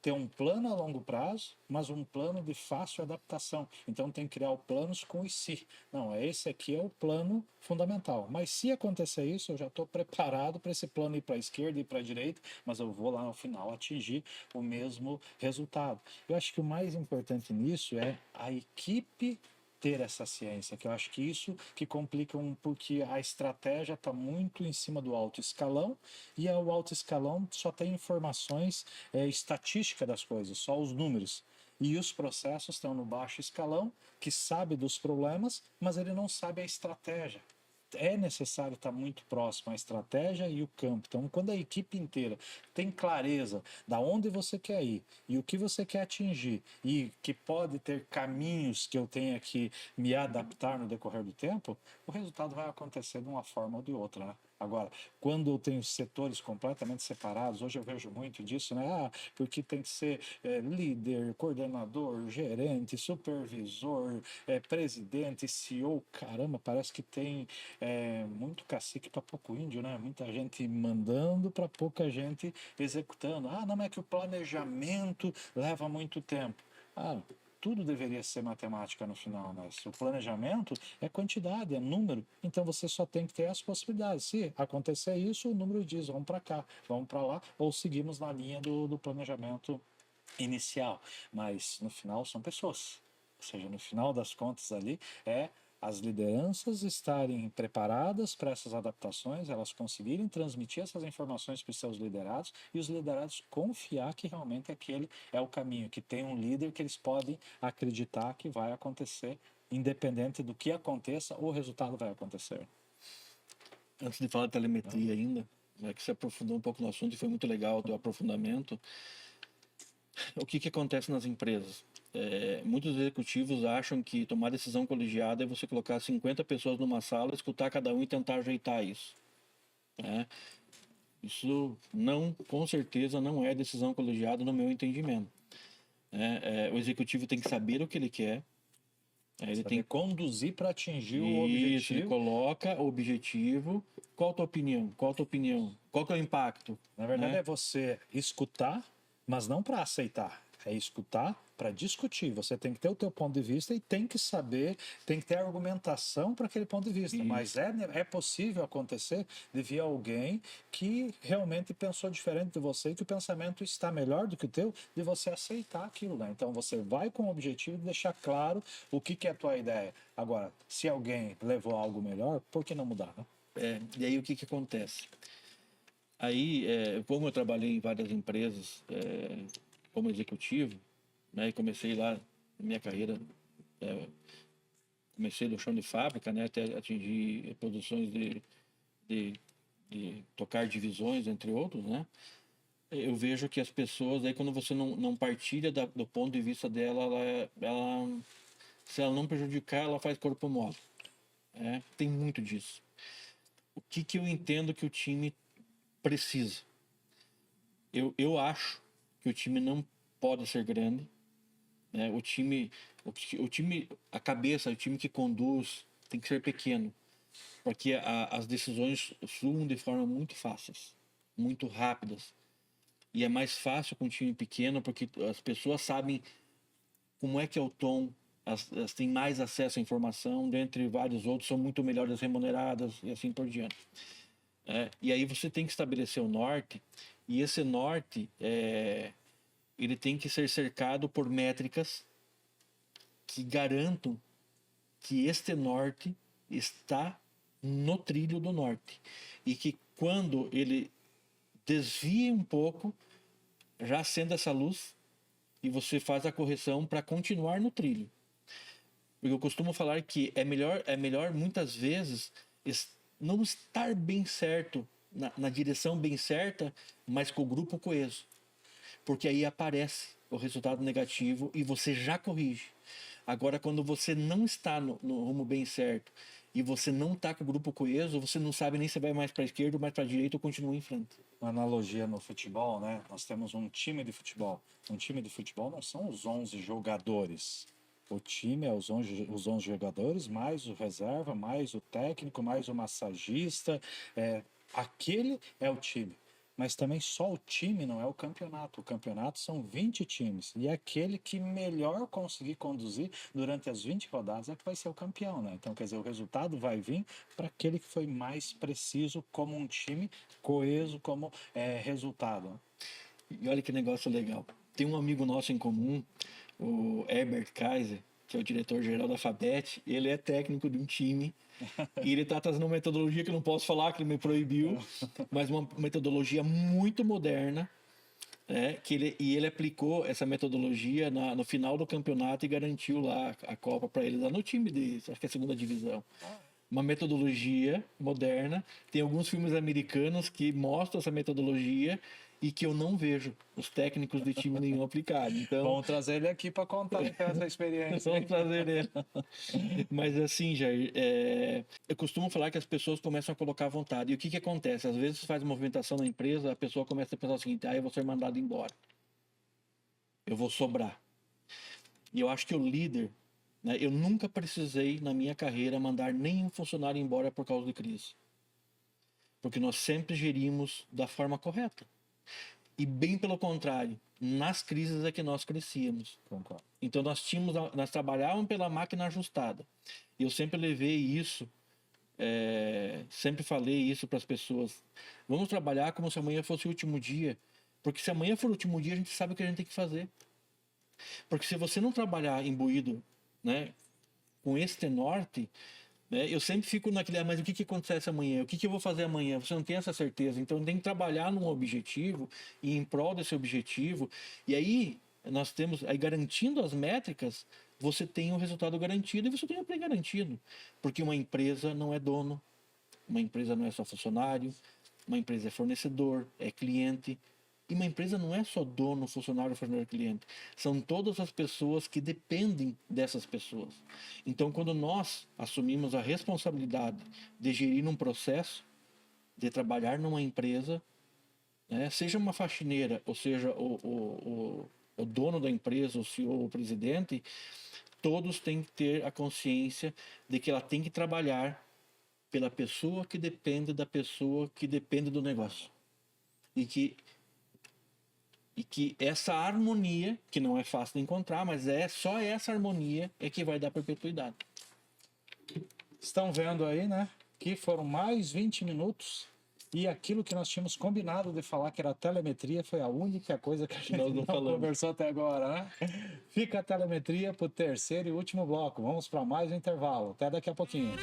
ter um plano a longo prazo, mas um plano de fácil adaptação. Então, tem que criar planos com o se. Não, esse aqui é o plano fundamental. Mas se acontecer isso, eu já estou preparado para esse plano ir para a esquerda e para a direita, mas eu vou lá no final atingir o mesmo resultado. Eu acho que o mais importante nisso é a equipe ter essa ciência, que eu acho que isso que complica porque a estratégia está muito em cima do alto escalão e o alto escalão só tem informações estatística das coisas, só os números. E os processos estão no baixo escalão, que sabe dos problemas, mas ele não sabe a estratégia. É necessário estar muito próximo à estratégia e o campo. Então, quando a equipe inteira tem clareza da onde você quer ir e o que você quer atingir e que pode ter caminhos que eu tenha que me adaptar no decorrer do tempo, o resultado vai acontecer de uma forma ou de outra, né? Agora, quando eu tenho setores completamente separados, hoje eu vejo muito disso, né? Porque tem que ser líder, coordenador, gerente, supervisor, presidente, CEO. Caramba, parece que tem muito cacique para pouco índio, né? Muita gente mandando para pouca gente executando. Não é que o planejamento leva muito tempo. tudo deveria ser matemática no final, né? Se o planejamento é quantidade, é número, então você só tem que ter as possibilidades. Se acontecer isso, o número diz, vamos para cá, vamos para lá, ou seguimos na linha do planejamento inicial. Mas no final são pessoas. Ou seja, no final das contas ali é as lideranças estarem preparadas para essas adaptações, elas conseguirem transmitir essas informações para os seus liderados e os liderados confiar que realmente aquele é o caminho, que tem um líder que eles podem acreditar que vai acontecer, independente do que aconteça, o resultado vai acontecer. Antes de falar de telemetria ainda, que você aprofundou um pouco no assunto e foi muito legal o teu aprofundamento. O que acontece nas empresas? Muitos executivos acham que tomar decisão colegiada é você colocar 50 pessoas numa sala, escutar cada um e tentar ajeitar isso. Né? Isso não, com certeza, não é decisão colegiada no meu entendimento. O executivo tem que saber o que ele quer. Ele tem que conduzir para atingir o objetivo. objetivo. Ele coloca o objetivo. Qual a tua opinião? Qual a tua opinião? Qual que é o impacto? Na verdade, é você escutar, mas não para aceitar. É escutar para discutir. Você tem que ter o teu ponto de vista e tem que saber, tem que ter argumentação para aquele ponto de vista. Isso. Mas é possível acontecer de vir alguém que realmente pensou diferente de você e que o pensamento está melhor do que o teu, de você aceitar aquilo. Né? Então você vai com o objetivo de deixar claro o que é a tua ideia. Agora, se alguém levou algo melhor, por que não mudar? Né? E aí o que acontece? Aí, como eu trabalhei em várias empresas como executivo, né, e comecei lá na minha carreira, comecei do chão de fábrica, né, até atingir produções de tocar divisões, entre outros, né, eu vejo que as pessoas, aí quando você não partilha do ponto de vista dela, ela se ela não prejudicar, ela faz corpo mole. Tem muito disso. O que eu entendo que o time precisa? Eu acho que o time não pode ser grande, né? O time, a cabeça, o time que conduz tem que ser pequeno, porque as decisões fluem de forma muito fáceis, muito rápidas, e é mais fácil com um time pequeno porque as pessoas sabem como é que é o tom, elas têm mais acesso à informação, dentre vários outros, são muito melhores remuneradas e assim por diante. E aí você tem que estabelecer o norte, e esse norte ele tem que ser cercado por métricas que garantam que este norte está no trilho do norte, e que quando ele desvia um pouco, já acenda essa luz e você faz a correção para continuar no trilho. Porque eu costumo falar que é melhor muitas vezes não estar bem certo, na direção bem certa, mas com o grupo coeso. Porque aí aparece o resultado negativo e você já corrige. Agora, quando você não está no rumo bem certo e você não está com o grupo coeso, você não sabe nem se vai mais para a esquerda ou mais para a direita ou continua em frente. Uma analogia no futebol, né? Nós temos um time de futebol. Um time de futebol não são os 11 jogadores. O time é os 11 jogadores, mais o reserva, mais o técnico, mais o massagista. Aquele é o time. Mas também só o time não é o campeonato. O campeonato são 20 times. E aquele que melhor conseguir conduzir durante as 20 rodadas é que vai ser o campeão, né? Então, quer dizer, o resultado vai vir para aquele que foi mais preciso como um time, coeso como resultado. E olha que negócio legal. Tem um amigo nosso em comum, o Herbert Kaiser, que é o diretor-geral da Fabet. Ele é técnico de um time e ele está trazendo uma metodologia que eu não posso falar, que ele me proibiu, mas uma metodologia muito moderna, e ele aplicou essa metodologia no final do campeonato e garantiu lá a Copa para ele, lá no time de, acho que é a segunda divisão. Uma metodologia moderna. Tem alguns filmes americanos que mostram essa metodologia e que eu não vejo os técnicos de time nenhum aplicar. Então, vamos trazer ele aqui para contar então, essa experiência. Vamos trazer ele. Mas assim, Jair, eu costumo falar que as pessoas começam a colocar vontade. E o que acontece? Às vezes faz movimentação na empresa, a pessoa começa a pensar o seguinte: eu vou ser mandado embora. Eu vou sobrar. E eu acho que o líder, né, eu nunca precisei na minha carreira mandar nenhum funcionário embora por causa de crise. Porque nós sempre gerimos da forma correta. E bem pelo contrário, nas crises é que nós crescíamos. Concordo. Então nós trabalhávamos pela máquina ajustada. E eu sempre levei isso, sempre falei isso para as pessoas. Vamos trabalhar como se amanhã fosse o último dia. Porque se amanhã for o último dia, a gente sabe o que a gente tem que fazer. Porque se você não trabalhar imbuído, né, com este norte, né, eu sempre fico naquele, mas o que acontece amanhã? O que eu vou fazer amanhã? Você não tem essa certeza. Então tem que trabalhar num objetivo e em prol desse objetivo. E aí nós temos, aí garantindo as métricas, você tem o resultado garantido e você tem o play garantido. Porque uma empresa não é dono, uma empresa não é só funcionário, uma empresa é fornecedor, é cliente. E uma empresa não é só dono, funcionário, fornecedor, cliente. São todas as pessoas que dependem dessas pessoas. Então, quando nós assumimos a responsabilidade de gerir um processo, de trabalhar numa empresa, né, seja uma faxineira, ou seja o dono da empresa, o CEO, o presidente, todos têm que ter a consciência de que ela tem que trabalhar pela pessoa que depende da pessoa que depende do negócio. E que essa harmonia, que não é fácil de encontrar, mas só essa harmonia é que vai dar perpetuidade. Estão vendo aí, né? Que foram mais 20 minutos e aquilo que nós tínhamos combinado de falar, que era a telemetria, foi a única coisa que a gente não conversou até agora, né? Fica a telemetria para o terceiro e último bloco. Vamos para mais um intervalo. Até daqui a pouquinho.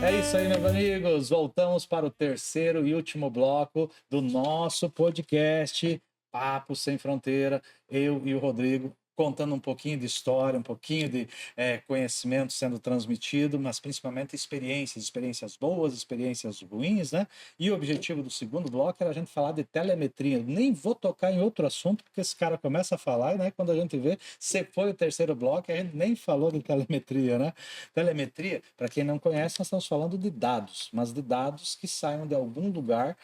É isso aí, meus amigos. Voltamos para o terceiro e último bloco do nosso podcast Papo Sem Fronteira. Eu e o Rodrigo contando um pouquinho de história, um pouquinho de conhecimento sendo transmitido, mas principalmente experiências boas, experiências ruins, né? E o objetivo do segundo bloco era a gente falar de telemetria. Nem vou tocar em outro assunto, porque esse cara começa a falar, né? Quando a gente vê, se foi o terceiro bloco, a gente nem falou de telemetria, né? Telemetria, para quem não conhece, nós estamos falando de dados, mas de dados que saiam de algum lugar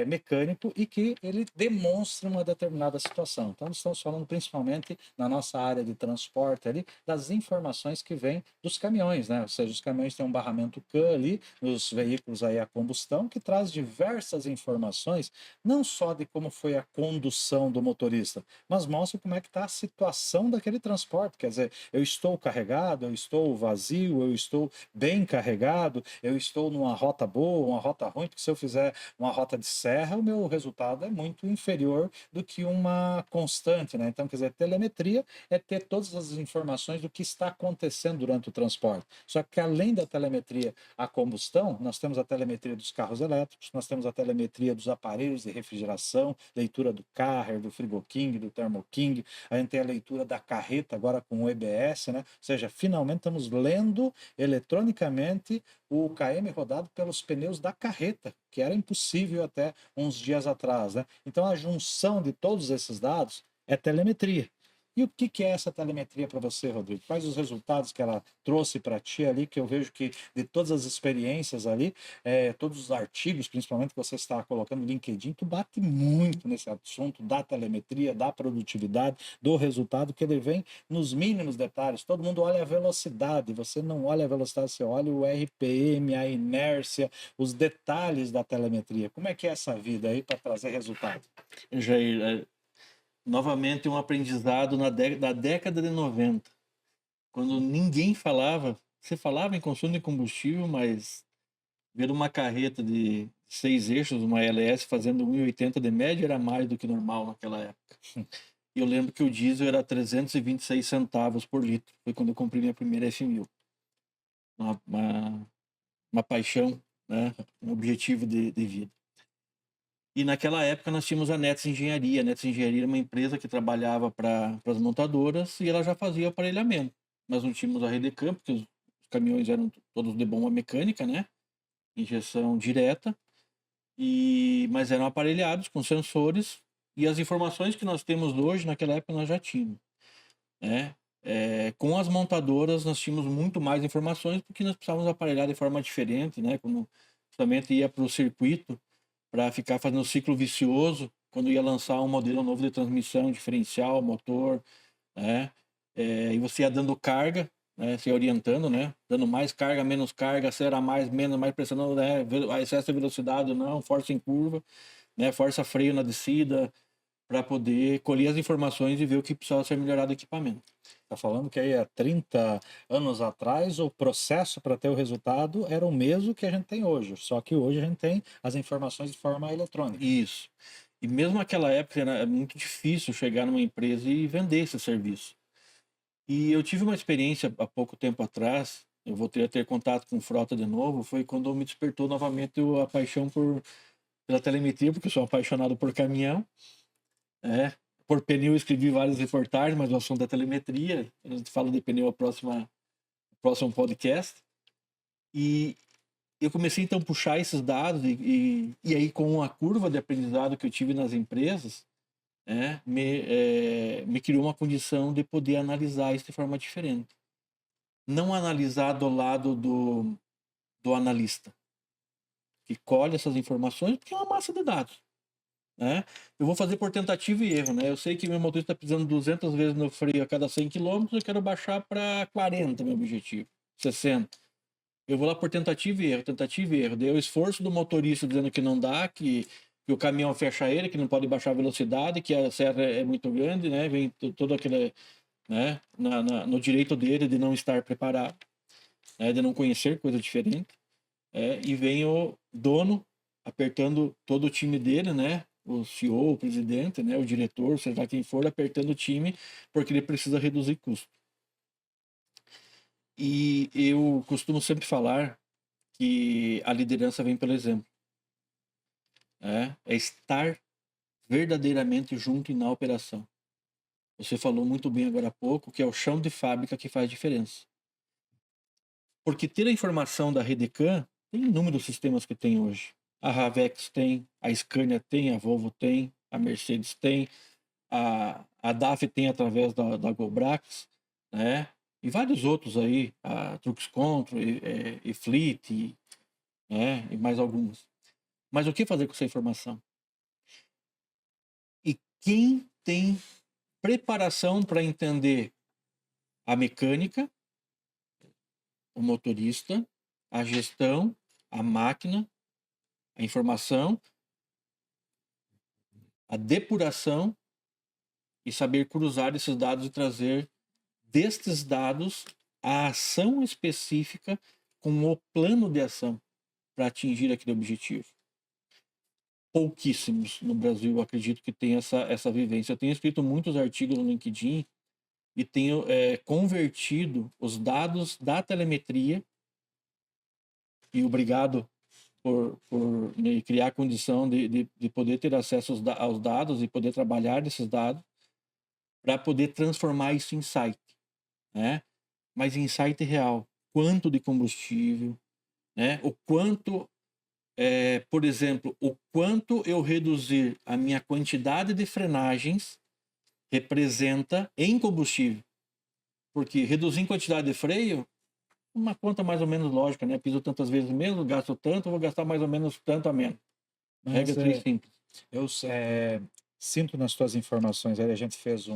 mecânico e que ele demonstre uma determinada situação. Então, nós estamos falando principalmente na nossa área de transporte ali, das informações que vêm dos caminhões, né? Ou seja, os caminhões têm um barramento CAN ali, nos veículos aí a combustão, que traz diversas informações, não só de como foi a condução do motorista, mas mostra como é que está a situação daquele transporte. Quer dizer, eu estou carregado, eu estou vazio, eu estou bem carregado, eu estou numa rota boa, uma rota ruim, porque se eu fizer uma rota de serra, o meu resultado é muito inferior do que uma constante, né? Então, quer dizer, telemetria telemetria é ter todas as informações do que está acontecendo durante o transporte. Só que além da telemetria a combustão, nós temos a telemetria dos carros elétricos, nós temos a telemetria dos aparelhos de refrigeração, leitura do Carrer, do Frigo King, do Thermo King, a gente tem a leitura da carreta agora com o EBS, né? Ou seja, finalmente estamos lendo eletronicamente o KM rodado pelos pneus da carreta, que era impossível até uns dias atrás, né? Então a junção de todos esses dados é telemetria. E o que é essa telemetria para você, Rodrigo? Quais os resultados que ela trouxe para ti ali, que eu vejo que de todas as experiências ali, todos os artigos, principalmente que você está colocando no LinkedIn, tu bate muito nesse assunto da telemetria, da produtividade, do resultado, que ele vem nos mínimos detalhes. Todo mundo olha a velocidade, você não olha a velocidade, você olha o RPM, a inércia, os detalhes da telemetria. Como é que é essa vida aí para trazer resultado? Jair, novamente um aprendizado da década de 90, quando ninguém falava, você falava em consumo de combustível, mas ver uma carreta de 6 eixos, uma LS, fazendo 1,80 de média era mais do que normal naquela época. E eu lembro que o diesel era 326 centavos por litro. Foi quando eu comprei minha primeira F1000. Uma paixão, né? Um objetivo de vida. E naquela época nós tínhamos a Nets Engenharia. A Nets Engenharia era uma empresa que trabalhava para as montadoras e ela já fazia aparelhamento. Nós não tínhamos a Redecam, porque os caminhões eram todos de bomba mecânica, né? Injeção direta. Mas eram aparelhados com sensores, e as informações que nós temos hoje, naquela época nós já tínhamos, né? Com as montadoras nós tínhamos muito mais informações, porque nós precisávamos aparelhar de forma diferente, né? Quando justamente ia para o circuito, para ficar fazendo ciclo vicioso, quando ia lançar um modelo novo de transmissão, diferencial, motor, né? E você ia dando carga, né? Se orientando, né? Dando mais carga, menos carga, acelera mais, menos, mais pressionando, né? Excesso de velocidade, não, força em curva, né? Força freio na descida, para poder colher as informações e ver o que precisava ser melhorado do equipamento. Está falando que aí há 30 anos atrás o processo para ter o resultado era o mesmo que a gente tem hoje, só que hoje a gente tem as informações de forma eletrônica. Isso. E mesmo naquela época era muito difícil chegar numa empresa e vender esse serviço. E eu tive uma experiência há pouco tempo atrás, eu voltei a ter contato com frota de novo, foi quando me despertou novamente a paixão pela telemetria, porque eu sou apaixonado por caminhão. Por pneu eu escrevi várias reportagens, mas o assunto é telemetria. A gente fala de pneu no próximo podcast. E eu comecei então a puxar esses dados e aí com a curva de aprendizado que eu tive nas empresas, me criou uma condição de poder analisar isso de forma diferente. Não analisar do lado do analista, que colhe essas informações, porque é uma massa de dados. Né? Eu vou fazer por tentativa e erro, né? Eu sei que meu motorista está pisando 200 vezes no freio a cada 100 km, eu quero baixar para 40, meu objetivo, 60. Eu vou lá por tentativa e erro. Daí o esforço do motorista dizendo que não dá, que o caminhão fecha ele, que não pode baixar a velocidade, que a serra é muito grande, né? Vem todo aquele, né? No direito dele de não estar preparado, né? De não conhecer coisa diferente. E vem o dono apertando todo o time dele, né? O CEO, o presidente, né? O diretor, seja quem for, apertando o time, porque ele precisa reduzir custo. E eu costumo sempre falar que a liderança vem pelo exemplo. É estar verdadeiramente junto e na operação. Você falou muito bem agora há pouco que é o chão de fábrica que faz diferença. Porque ter a informação da Redecam, tem inúmeros sistemas que tem hoje. A Ravex tem, a Scania tem, a Volvo tem, a Mercedes tem, a DAF tem através da Gobrax, né? E vários outros aí, a Trucks Control, e Fleet, e mais algumas. Mas o que fazer com essa informação? E quem tem preparação para entender a mecânica, o motorista, a gestão, a máquina, a informação, a depuração e saber cruzar esses dados e trazer destes dados a ação específica com o plano de ação para atingir aquele objetivo. Pouquíssimos no Brasil, eu acredito que tem essa vivência. Eu tenho escrito muitos artigos no LinkedIn e tenho convertido os dados da telemetria, e obrigado por me criar a condição de poder ter acesso aos dados e poder trabalhar desses dados para poder transformar isso em insight, né? Mas insight real. Quanto de combustível, né? O quanto, por exemplo, o quanto eu reduzir a minha quantidade de frenagens representa em combustível. Porque reduzir em quantidade de freio, uma conta mais ou menos lógica, né? Piso tantas vezes menos, gasto tanto, vou gastar mais ou menos tanto a menos. Mas Regra 3 simples. eu sinto nas tuas informações, aí a gente fez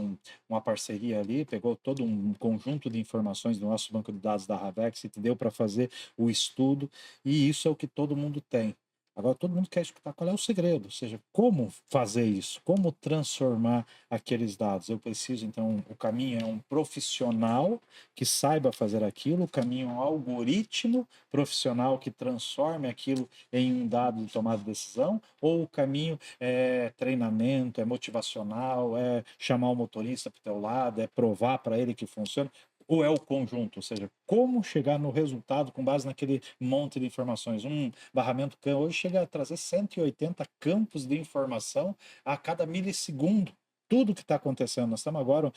uma parceria ali, pegou todo um conjunto de informações do nosso banco de dados da Ravex e te deu para fazer o estudo, e isso é o que todo mundo tem. Agora todo mundo quer escutar qual é o segredo, ou seja, como fazer isso, como transformar aqueles dados. Eu preciso, então, o caminho é um profissional que saiba fazer aquilo, o caminho é um algoritmo profissional que transforme aquilo em um dado de tomada de decisão, ou o caminho é treinamento, é motivacional, é chamar o motorista para o teu lado, é provar para ele que funciona, ou é o conjunto, ou seja, como chegar no resultado com base naquele monte de informações. Um barramento CAM hoje chega a trazer 180 campos de informação a cada milissegundo, tudo que está acontecendo. Nós estamos agora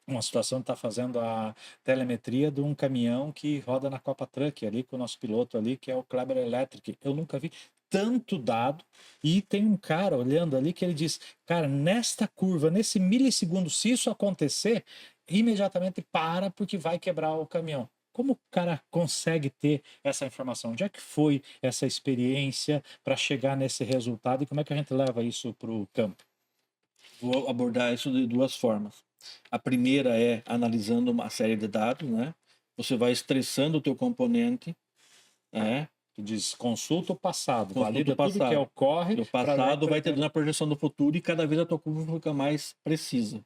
uma situação que está fazendo a telemetria de um caminhão que roda na Copa Truck ali com o nosso piloto ali, que é o Kleber Electric. Eu nunca vi tanto dado, e tem um cara olhando ali que ele diz, cara, nesta curva, nesse milissegundo, se isso acontecer, imediatamente para, porque vai quebrar o caminhão. Como o cara consegue ter essa informação? Onde é que foi essa experiência para chegar nesse resultado e como é que a gente leva isso para o campo? Vou abordar isso de duas formas. A primeira é analisando uma série de dados, né? Você vai estressando o teu componente, né? Tu diz, consulta o passado, Consulta valida o tudo que ocorre. E o passado vai te dando a projeção do futuro e cada vez a tua curva fica mais precisa,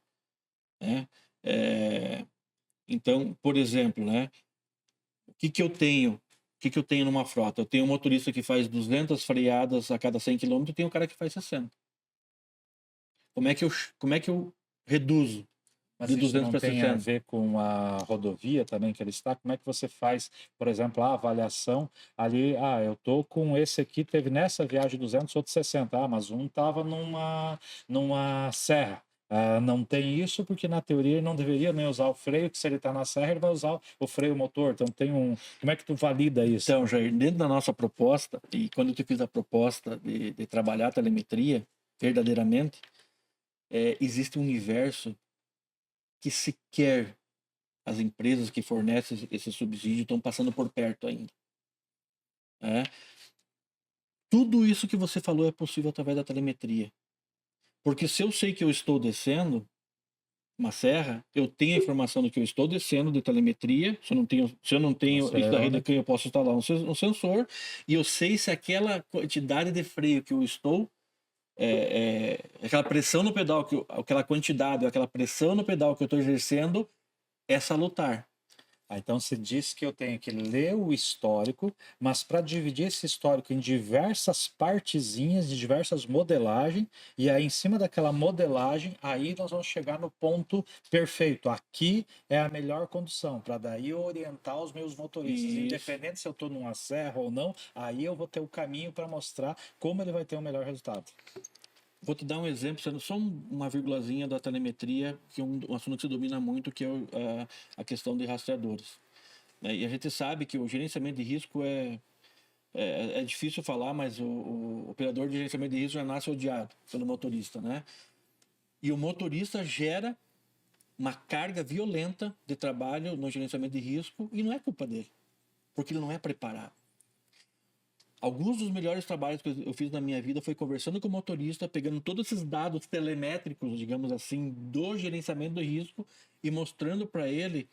né? Então, por exemplo, né? O que eu tenho? O que eu tenho numa frota? Eu tenho um motorista que faz 200 freadas a cada 100 km e tem um cara que faz 60. Como é que eu reduzo Mas de isso 200 não para tem a 60? ver com a rodovia também que ele está? Como é que você faz, por exemplo, a avaliação ali? Ah, eu tô com esse aqui, teve nessa viagem 200, outro 60. Ah, mas um estava numa serra. Ah, não tem isso porque na teoria ele não deveria nem usar o freio, que se ele está na serra ele vai usar o freio motor. Então tem um... Como é que tu valida isso? Então, Jair, dentro da nossa proposta, e quando eu te fiz a proposta de trabalhar a telemetria, verdadeiramente, existe um universo que sequer as empresas que fornecem esse subsídio estão passando por perto ainda. Tudo isso que você falou é possível através da telemetria. Porque se eu sei que eu estou descendo uma serra, eu tenho a informação do que eu estou descendo de telemetria. Se eu não tenho isso da rede, eu posso instalar um sensor, e eu sei se aquela quantidade de freio que eu estou, aquela pressão no pedal, aquela quantidade, aquela pressão no pedal que eu estou exercendo é salutar. Ah, então você disse que eu tenho que ler o histórico, mas para dividir esse histórico em diversas partezinhas, de diversas modelagens, e aí em cima daquela modelagem, aí nós vamos chegar no ponto perfeito. Aqui é a melhor condução, para daí orientar os meus motoristas. Isso. Independente se eu estou numa serra ou não, aí eu vou ter o caminho para mostrar como ele vai ter o melhor resultado. Vou te dar um exemplo, sendo só uma virgulazinha da telemetria, que é um assunto que se domina muito, que é a questão de rastreadores. E a gente sabe que o gerenciamento de risco é difícil falar, mas o operador de gerenciamento de risco já nasce odiado pelo motorista, né? E o motorista gera uma carga violenta de trabalho no gerenciamento de risco e não é culpa dele, porque ele não é preparado. Alguns dos melhores trabalhos que eu fiz na minha vida foi conversando com o motorista, pegando todos esses dados telemétricos, digamos assim, do gerenciamento do risco e mostrando para ele,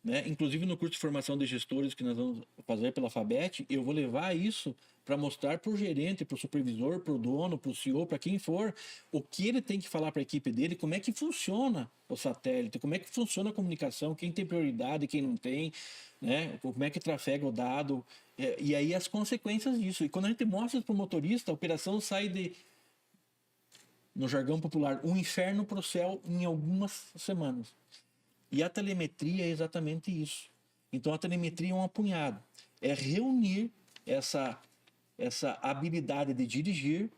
né, inclusive no curso de formação de gestores que nós vamos fazer pela FABET, eu vou levar isso para mostrar para o gerente, para o supervisor, para o dono, para o CEO, para quem for, o que ele tem que falar para a equipe dele, como é que funciona o satélite, como é que funciona a comunicação, quem tem prioridade, quem não tem, né, como é que trafega o dado, e aí as consequências disso. E quando a gente mostra isso para o motorista, a operação sai de, no jargão popular, um inferno para o céu em algumas semanas. E a telemetria é exatamente isso. Então a telemetria é um apunhado. É reunir essa habilidade de dirigir,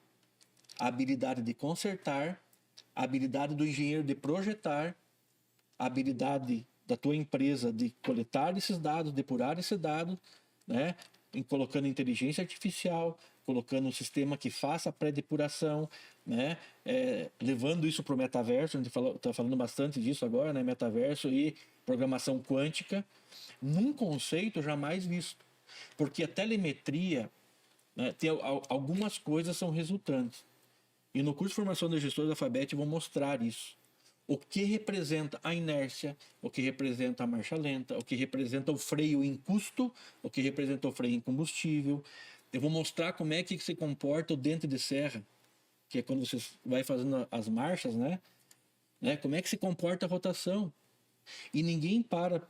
a habilidade de consertar, a habilidade do engenheiro de projetar, a habilidade da tua empresa de coletar esses dados, depurar esses dados, né? Colocando inteligência artificial, colocando um sistema que faça a pré-depuração, né? Levando isso para o metaverso, a gente está falando bastante disso agora, né? Metaverso e programação quântica, num conceito jamais visto. Porque a telemetria, né, tem algumas coisas são resultantes. E no curso de formação de gestores da FABET eu vou mostrar isso. O que representa a inércia, o que representa a marcha lenta, o que representa o freio em custo, o que representa o freio em combustível. Eu vou mostrar como é que se comporta o dente de serra, que é quando você vai fazendo as marchas, né? Como é que se comporta a rotação. E ninguém para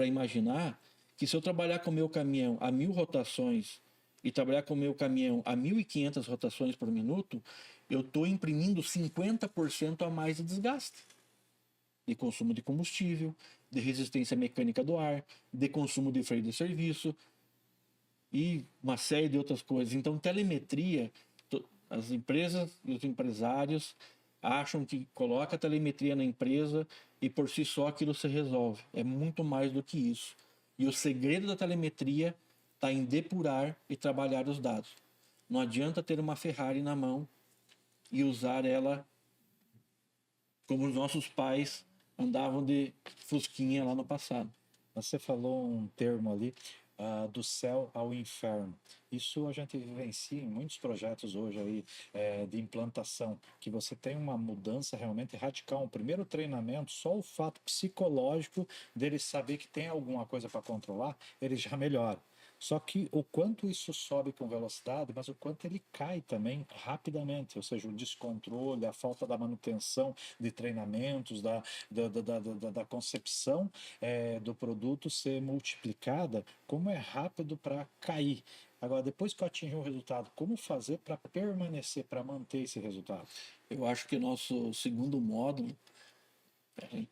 imaginar que se eu trabalhar com o meu caminhão a 1000 rotações e trabalhar com o meu caminhão a 1500 rotações por minuto, eu estou imprimindo 50% a mais de desgaste. De consumo de combustível, de resistência mecânica do ar, de consumo de freio de serviço e uma série de outras coisas. Então, telemetria, as empresas e os empresários acham que coloca a telemetria na empresa e por si só aquilo se resolve. É muito mais do que isso. E o segredo da telemetria está em depurar e trabalhar os dados. Não adianta ter uma Ferrari na mão e usar ela como os nossos pais andavam de fusquinha lá no passado. Você falou um termo ali, do céu ao inferno. Isso a gente vivencia em muitos projetos hoje aí, de implantação, que você tem uma mudança realmente radical. Um primeiro treinamento, só o fato psicológico dele saber que tem alguma coisa para controlar, ele já melhora. Só que o quanto isso sobe com velocidade, mas o quanto ele cai também rapidamente, ou seja, o descontrole, a falta da manutenção de treinamentos, da concepção do produto ser multiplicada, como é rápido para cair. Agora, depois que eu atingir um resultado, como fazer para permanecer, para manter esse resultado? Eu acho que o nosso segundo módulo,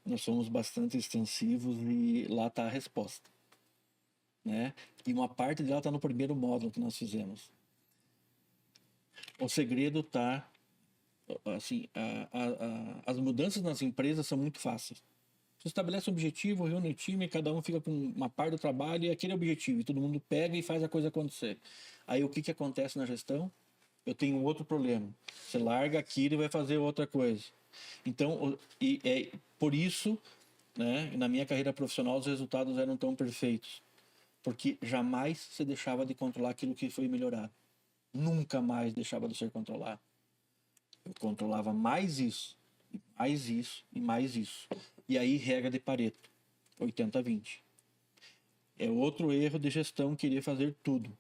nós somos bastante extensivos e lá está a resposta. Né? E uma parte dela está no primeiro módulo que nós fizemos. O segredo está, assim, as mudanças nas empresas são muito fáceis. Você estabelece um objetivo, reúne o time, cada um fica com uma parte do trabalho e aquele objetivo, e todo mundo pega e faz a coisa acontecer. Aí o que acontece na gestão? Eu tenho outro problema. Você larga aquilo e vai fazer outra coisa. Então, é por isso, né, na minha carreira profissional, os resultados eram tão perfeitos. Porque jamais se deixava de controlar aquilo que foi melhorado. Nunca mais deixava de ser controlado. Eu controlava mais isso, e mais isso, e mais isso. E aí, regra de Pareto, 80-20. É outro erro de gestão querer fazer tudo.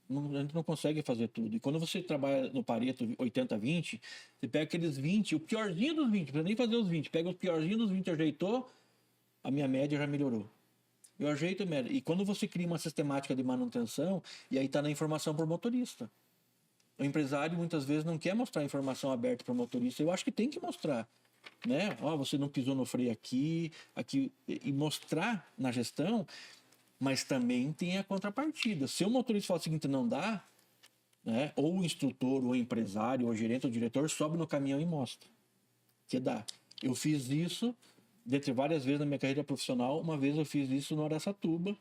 A gente não consegue fazer tudo. E quando você trabalha no Pareto 80-20, você pega aqueles 20, o piorzinho dos 20, não precisa nem fazer os 20, pega o piorzinho dos 20, ajeitou, a minha média já melhorou. Eu ajeito, e quando você cria uma sistemática de manutenção, e aí está na informação por motorista. O empresário muitas vezes não quer mostrar a informação aberta para o motorista. Eu acho que tem que mostrar, né? Você não pisou no freio aqui, e mostrar na gestão, mas também tem a contrapartida. Se o motorista fala o seguinte, não dá, né? Ou o instrutor, ou o empresário, ou o gerente, ou o diretor sobe no caminhão e mostra que dá. Eu fiz isso dentre várias vezes na minha carreira profissional. Uma vez eu fiz isso no Araçatuba,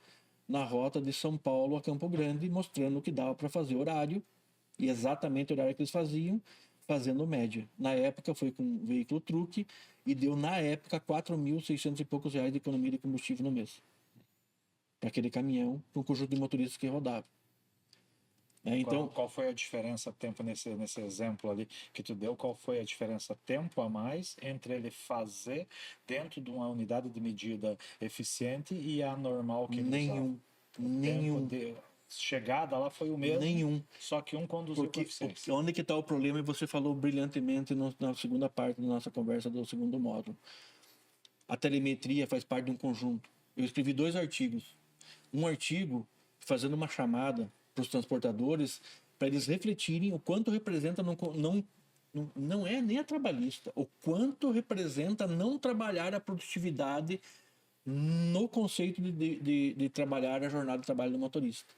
na rota de São Paulo a Campo Grande, mostrando que dava para fazer horário, e exatamente o horário que eles faziam, fazendo média. Na época foi com um veículo truque, e deu na época 4.600 e poucos reais de economia de combustível no mês. Para aquele caminhão, para um conjunto de motoristas que rodava. Então, qual foi a diferença tempo nesse exemplo ali que tu deu? Qual foi a diferença tempo a mais entre ele fazer dentro de uma unidade de medida eficiente e a normal que ele usava? Nenhum. De chegada lá foi o mesmo. Nenhum. Só que um conduziu com eficiência. Onde que está o problema? E você falou brilhantemente na segunda parte da nossa conversa do segundo módulo. A telemetria faz parte de um conjunto. Eu escrevi 2 artigos. Um artigo fazendo uma chamada para os transportadores, para eles refletirem o quanto representa, não é nem a trabalhista, o quanto representa não trabalhar a produtividade no conceito de trabalhar a jornada de trabalho do motorista.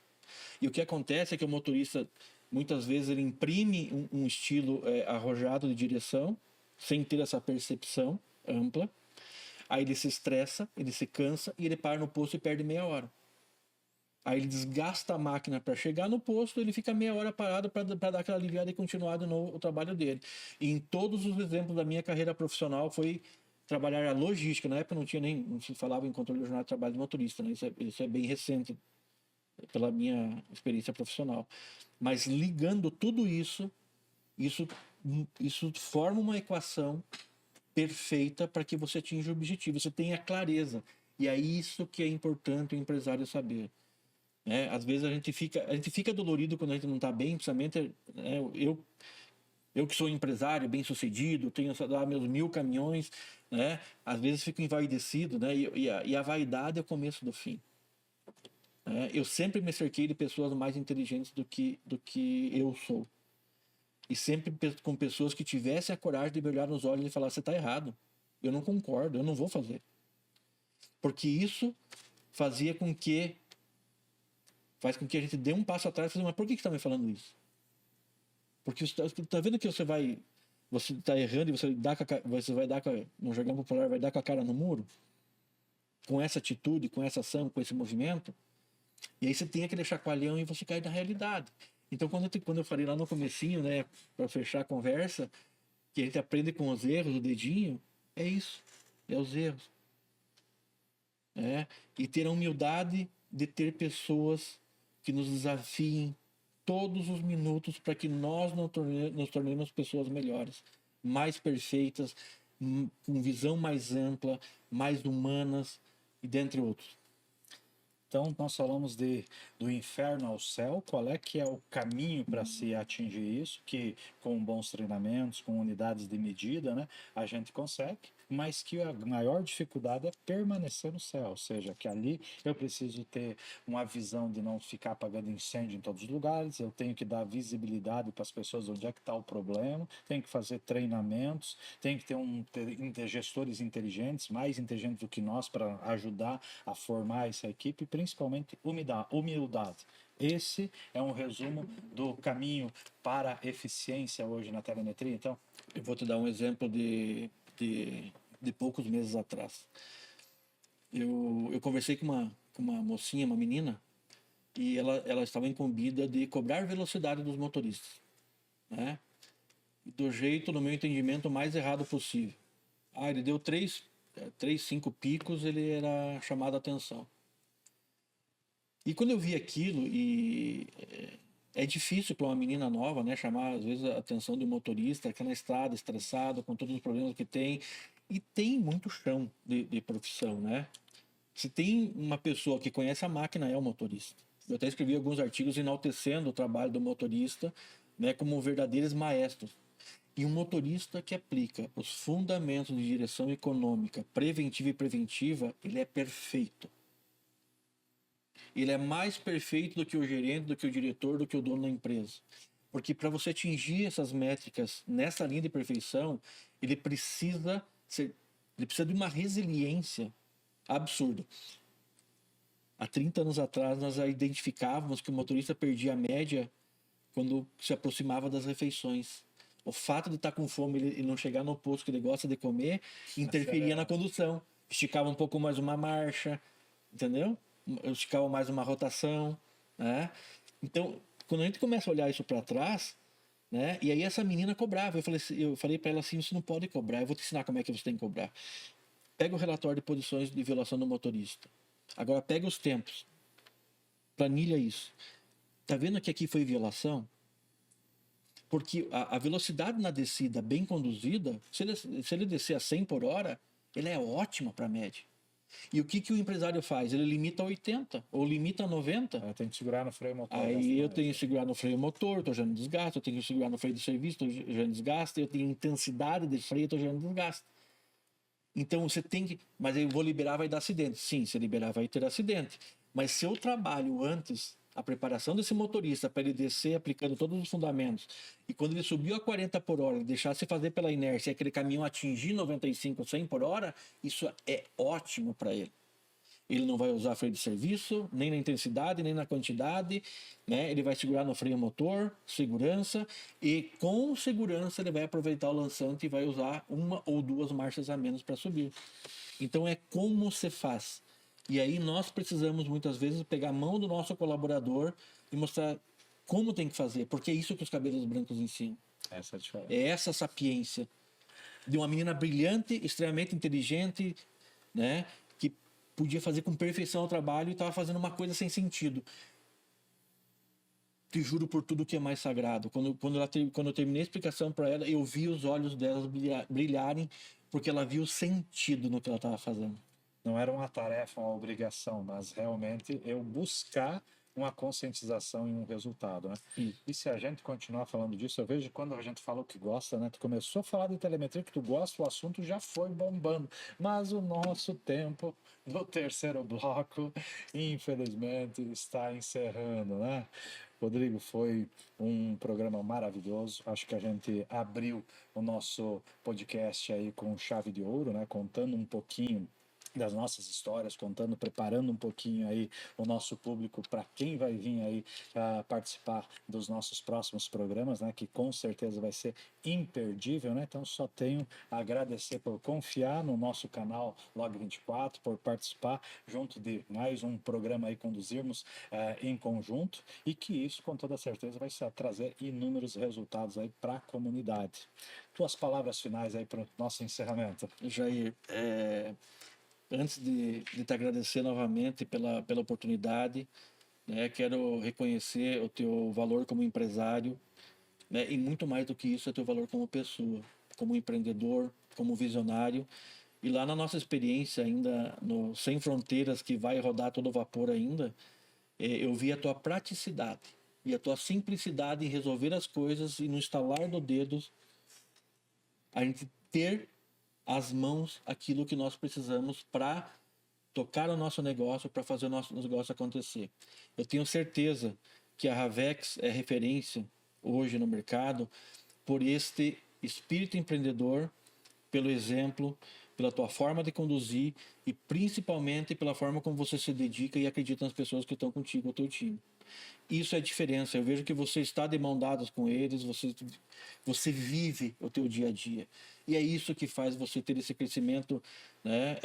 E o que acontece é que o motorista, muitas vezes, ele imprime um estilo arrojado de direção, sem ter essa percepção ampla. Aí ele se estressa, ele se cansa e ele para no posto e perde meia hora. Aí ele desgasta a máquina para chegar no posto, ele fica meia hora parado para dar aquela aliviada e continuar de novo o trabalho dele. E em todos os exemplos da minha carreira profissional foi trabalhar a logística. Na época não se falava em controle de jornada de trabalho de motorista, né? Isso é bem recente pela minha experiência profissional. Mas ligando tudo isso, isso forma uma equação perfeita para que você atinja o objetivo, você tenha clareza. E é isso que é importante o empresário saber. Né? Às vezes a gente fica dolorido quando a gente não está bem, principalmente eu que sou empresário, bem sucedido, tenho lá meus 1000 caminhões, né? Às vezes fico envaidecido, né? E a vaidade é o começo do fim. Eu sempre me cerquei de pessoas mais inteligentes do que eu sou. E sempre com pessoas que tivessem a coragem de me olhar nos olhos e falar: você está errado, eu não concordo, eu não vou fazer. Porque isso faz com que a gente dê um passo atrás e fale: mas por que você está me falando isso? Porque você está vendo que você está errando e você vai dar no jargão popular, vai dar com a cara no muro? Com essa atitude, com essa ação, com esse movimento? E aí você tem aquele chacoalhão e você cai na realidade. Então, quando eu falei lá no comecinho, né, para fechar a conversa, que a gente aprende com os erros, o dedinho, é isso, é os erros. E ter a humildade de ter pessoas que nos desafiem todos os minutos para que nós nos tornemos pessoas melhores, mais perfeitas, com visão mais ampla, mais humanas, e dentre outros. Então, nós falamos do inferno ao céu, qual é que é o caminho para se atingir isso, que com bons treinamentos, com unidades de medida, né, a gente consegue, mas que a maior dificuldade é permanecer no céu, ou seja, que ali eu preciso ter uma visão de não ficar apagando incêndio em todos os lugares, eu tenho que dar visibilidade para as pessoas onde é que está o problema, tenho que fazer treinamentos, tenho que ter gestores inteligentes, mais inteligentes do que nós, para ajudar a formar essa equipe, principalmente humildade. Esse é um resumo do caminho para a eficiência hoje na telemetria. Então, eu vou te dar um exemplo de poucos meses atrás. Eu conversei com uma mocinha, uma menina, e ela estava incumbida de cobrar velocidade dos motoristas, né? Do jeito, no meu entendimento, mais errado possível. Ele deu 5 picos, ele era chamado a atenção. E quando eu vi aquilo, é difícil para uma menina nova, né, chamar às vezes a atenção do motorista, que é na estrada, estressado, com todos os problemas que tem. E tem muito chão de profissão, né? Se tem uma pessoa que conhece a máquina, é o motorista. Eu até escrevi alguns artigos enaltecendo o trabalho do motorista, né, como verdadeiros maestros. E um motorista que aplica os fundamentos de direção econômica, preventiva e preventiva, ele é perfeito. Ele é mais perfeito do que o gerente, do que o diretor, do que o dono da empresa. Porque para você atingir essas métricas nessa linha de perfeição, ele precisa de uma resiliência absurda. Há 30 anos atrás, nós já identificávamos que o motorista perdia a média quando se aproximava das refeições. O fato de estar com fome e não chegar no posto que ele gosta de comer interferia na condução. Esticava um pouco mais uma marcha, entendeu? Esticava mais uma rotação, né? Então, quando a gente começa a olhar isso para trás, né? E aí essa menina cobrava. Eu falei para ela assim: você não pode cobrar, eu vou te ensinar como é que você tem que cobrar. Pega o relatório de posições de violação do motorista. Agora pega os tempos. Planilha isso. Tá vendo que aqui foi violação? Porque a velocidade na descida bem conduzida, se ele descer a 100 por hora, ele é ótima para a média. E o que o empresário faz? Ele limita a 80 ou limita a 90. Tem que segurar no freio motor. Aí eu tenho que segurar no freio motor, estou gerando desgaste. Eu tenho que segurar no freio de serviço, estou gerando desgaste. Eu tenho intensidade de freio, estou gerando desgaste. Então você tem que... Mas eu vou liberar, vai dar acidente. Sim, se liberar vai ter acidente. Mas se eu trabalho antes a preparação desse motorista para ele descer aplicando todos os fundamentos, e quando ele subiu a 40 por hora, deixar se fazer pela inércia e aquele caminhão atingir 95, 100 por hora, isso é ótimo para ele. Ele não vai usar freio de serviço, nem na intensidade, nem na quantidade, né? Ele vai segurar no freio motor, segurança, e com segurança ele vai aproveitar o lançante e vai usar 1 ou 2 marchas a menos para subir. Então é como você faz. E aí nós precisamos muitas vezes pegar a mão do nosso colaborador e mostrar como tem que fazer, porque é isso que os cabelos brancos ensinam. Essa é a diferença. É essa sapiência de uma menina brilhante, extremamente inteligente, né? Que podia fazer com perfeição o trabalho e estava fazendo uma coisa sem sentido. Te juro por tudo que é mais sagrado. Quando eu terminei a explicação para ela, eu vi os olhos dela brilharem, porque ela viu sentido no que ela estava fazendo. Não era uma tarefa, uma obrigação, mas realmente eu buscar uma conscientização e um resultado, né? E se a gente continuar falando disso, eu vejo quando a gente fala o que gosta, né? Tu começou a falar de telemetria que tu gosta, o assunto já foi bombando. Mas o nosso tempo no terceiro bloco, infelizmente, está encerrando, né? Rodrigo, foi um programa maravilhoso. Acho que a gente abriu o nosso podcast aí com chave de ouro, né? Contando um pouquinho das nossas histórias, contando, preparando um pouquinho aí o nosso público para quem vai vir aí participar dos nossos próximos programas, né? Que com certeza vai ser imperdível, né? Então só tenho a agradecer por confiar no nosso canal Log24, por participar junto de mais um programa aí conduzirmos em conjunto e que isso com toda certeza vai trazer inúmeros resultados aí para a comunidade. Tuas palavras finais aí para o nosso encerramento. Jair, antes de te agradecer novamente pela oportunidade, né, quero reconhecer o teu valor como empresário, né, e muito mais do que isso, é teu valor como pessoa, como empreendedor, como visionário. E lá na nossa experiência ainda no Sem Fronteiras, que vai rodar todo vapor ainda, eu vi a tua praticidade e a tua simplicidade em resolver as coisas e no estalar do dedo a gente ter as mãos aquilo que nós precisamos para tocar o nosso negócio, para fazer o nosso negócio acontecer. Eu tenho certeza que a Ravex é referência hoje no mercado por este espírito empreendedor, pelo exemplo, pela tua forma de conduzir e principalmente pela forma como você se dedica e acredita nas pessoas que estão contigo, o teu time. Isso é a diferença. Eu vejo que você está de mão dadas com eles, você vive o teu dia a dia. E é isso que faz você ter esse crescimento, né,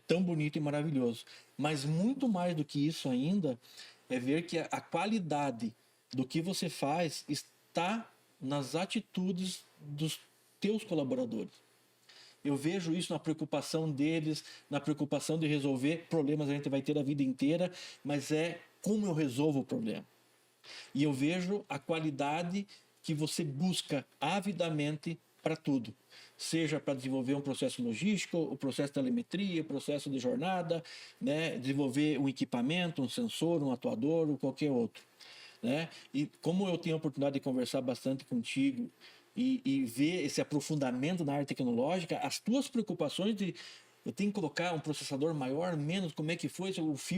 tão bonito e maravilhoso. Mas muito mais do que isso ainda, é ver que a qualidade do que você faz está nas atitudes dos teus colaboradores. Eu vejo isso na preocupação deles, na preocupação de resolver problemas a gente vai ter a vida inteira, mas é como eu resolvo o problema. E eu vejo a qualidade que você busca avidamente para tudo. Seja para desenvolver um processo logístico, o processo de telemetria, o processo de jornada, né? Desenvolver um equipamento, um sensor, um atuador ou qualquer outro. Né? E como eu tenho a oportunidade de conversar bastante contigo e ver esse aprofundamento na área tecnológica, as tuas preocupações de eu tenho que colocar um processador maior, menos, como é que foi,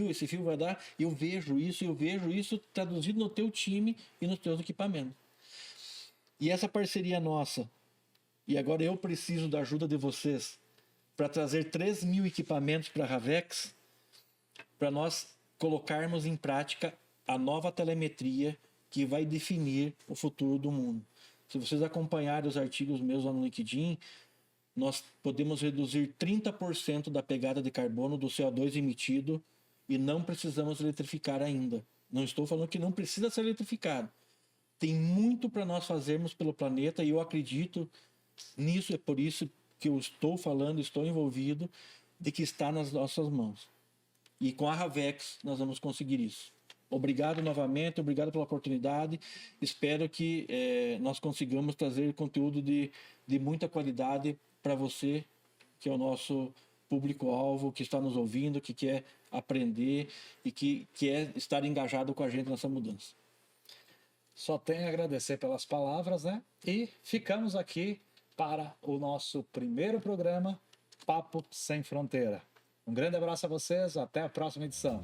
esse fio vai dar, eu vejo isso traduzido no teu time e nos teus equipamentos. E essa parceria nossa, e agora eu preciso da ajuda de vocês para trazer 3.000 equipamentos para a Ravex, para nós colocarmos em prática a nova telemetria que vai definir o futuro do mundo. Se vocês acompanharem os artigos meus lá no LinkedIn, nós podemos reduzir 30% da pegada de carbono do CO2 emitido e não precisamos eletrificar ainda. Não estou falando que não precisa ser eletrificado. Tem muito para nós fazermos pelo planeta e eu acredito nisso, é por isso que eu estou falando, estou envolvido, de que está nas nossas mãos. E com a Ravex nós vamos conseguir isso. Obrigado novamente, obrigado pela oportunidade. Espero que nós consigamos trazer conteúdo de muita qualidade para você, que é o nosso público-alvo, que está nos ouvindo, que quer aprender e que quer estar engajado com a gente nessa mudança. Só tenho a agradecer pelas palavras, né? E ficamos aqui para o nosso primeiro programa, Papo Sem Fronteira. Um grande abraço a vocês, até a próxima edição.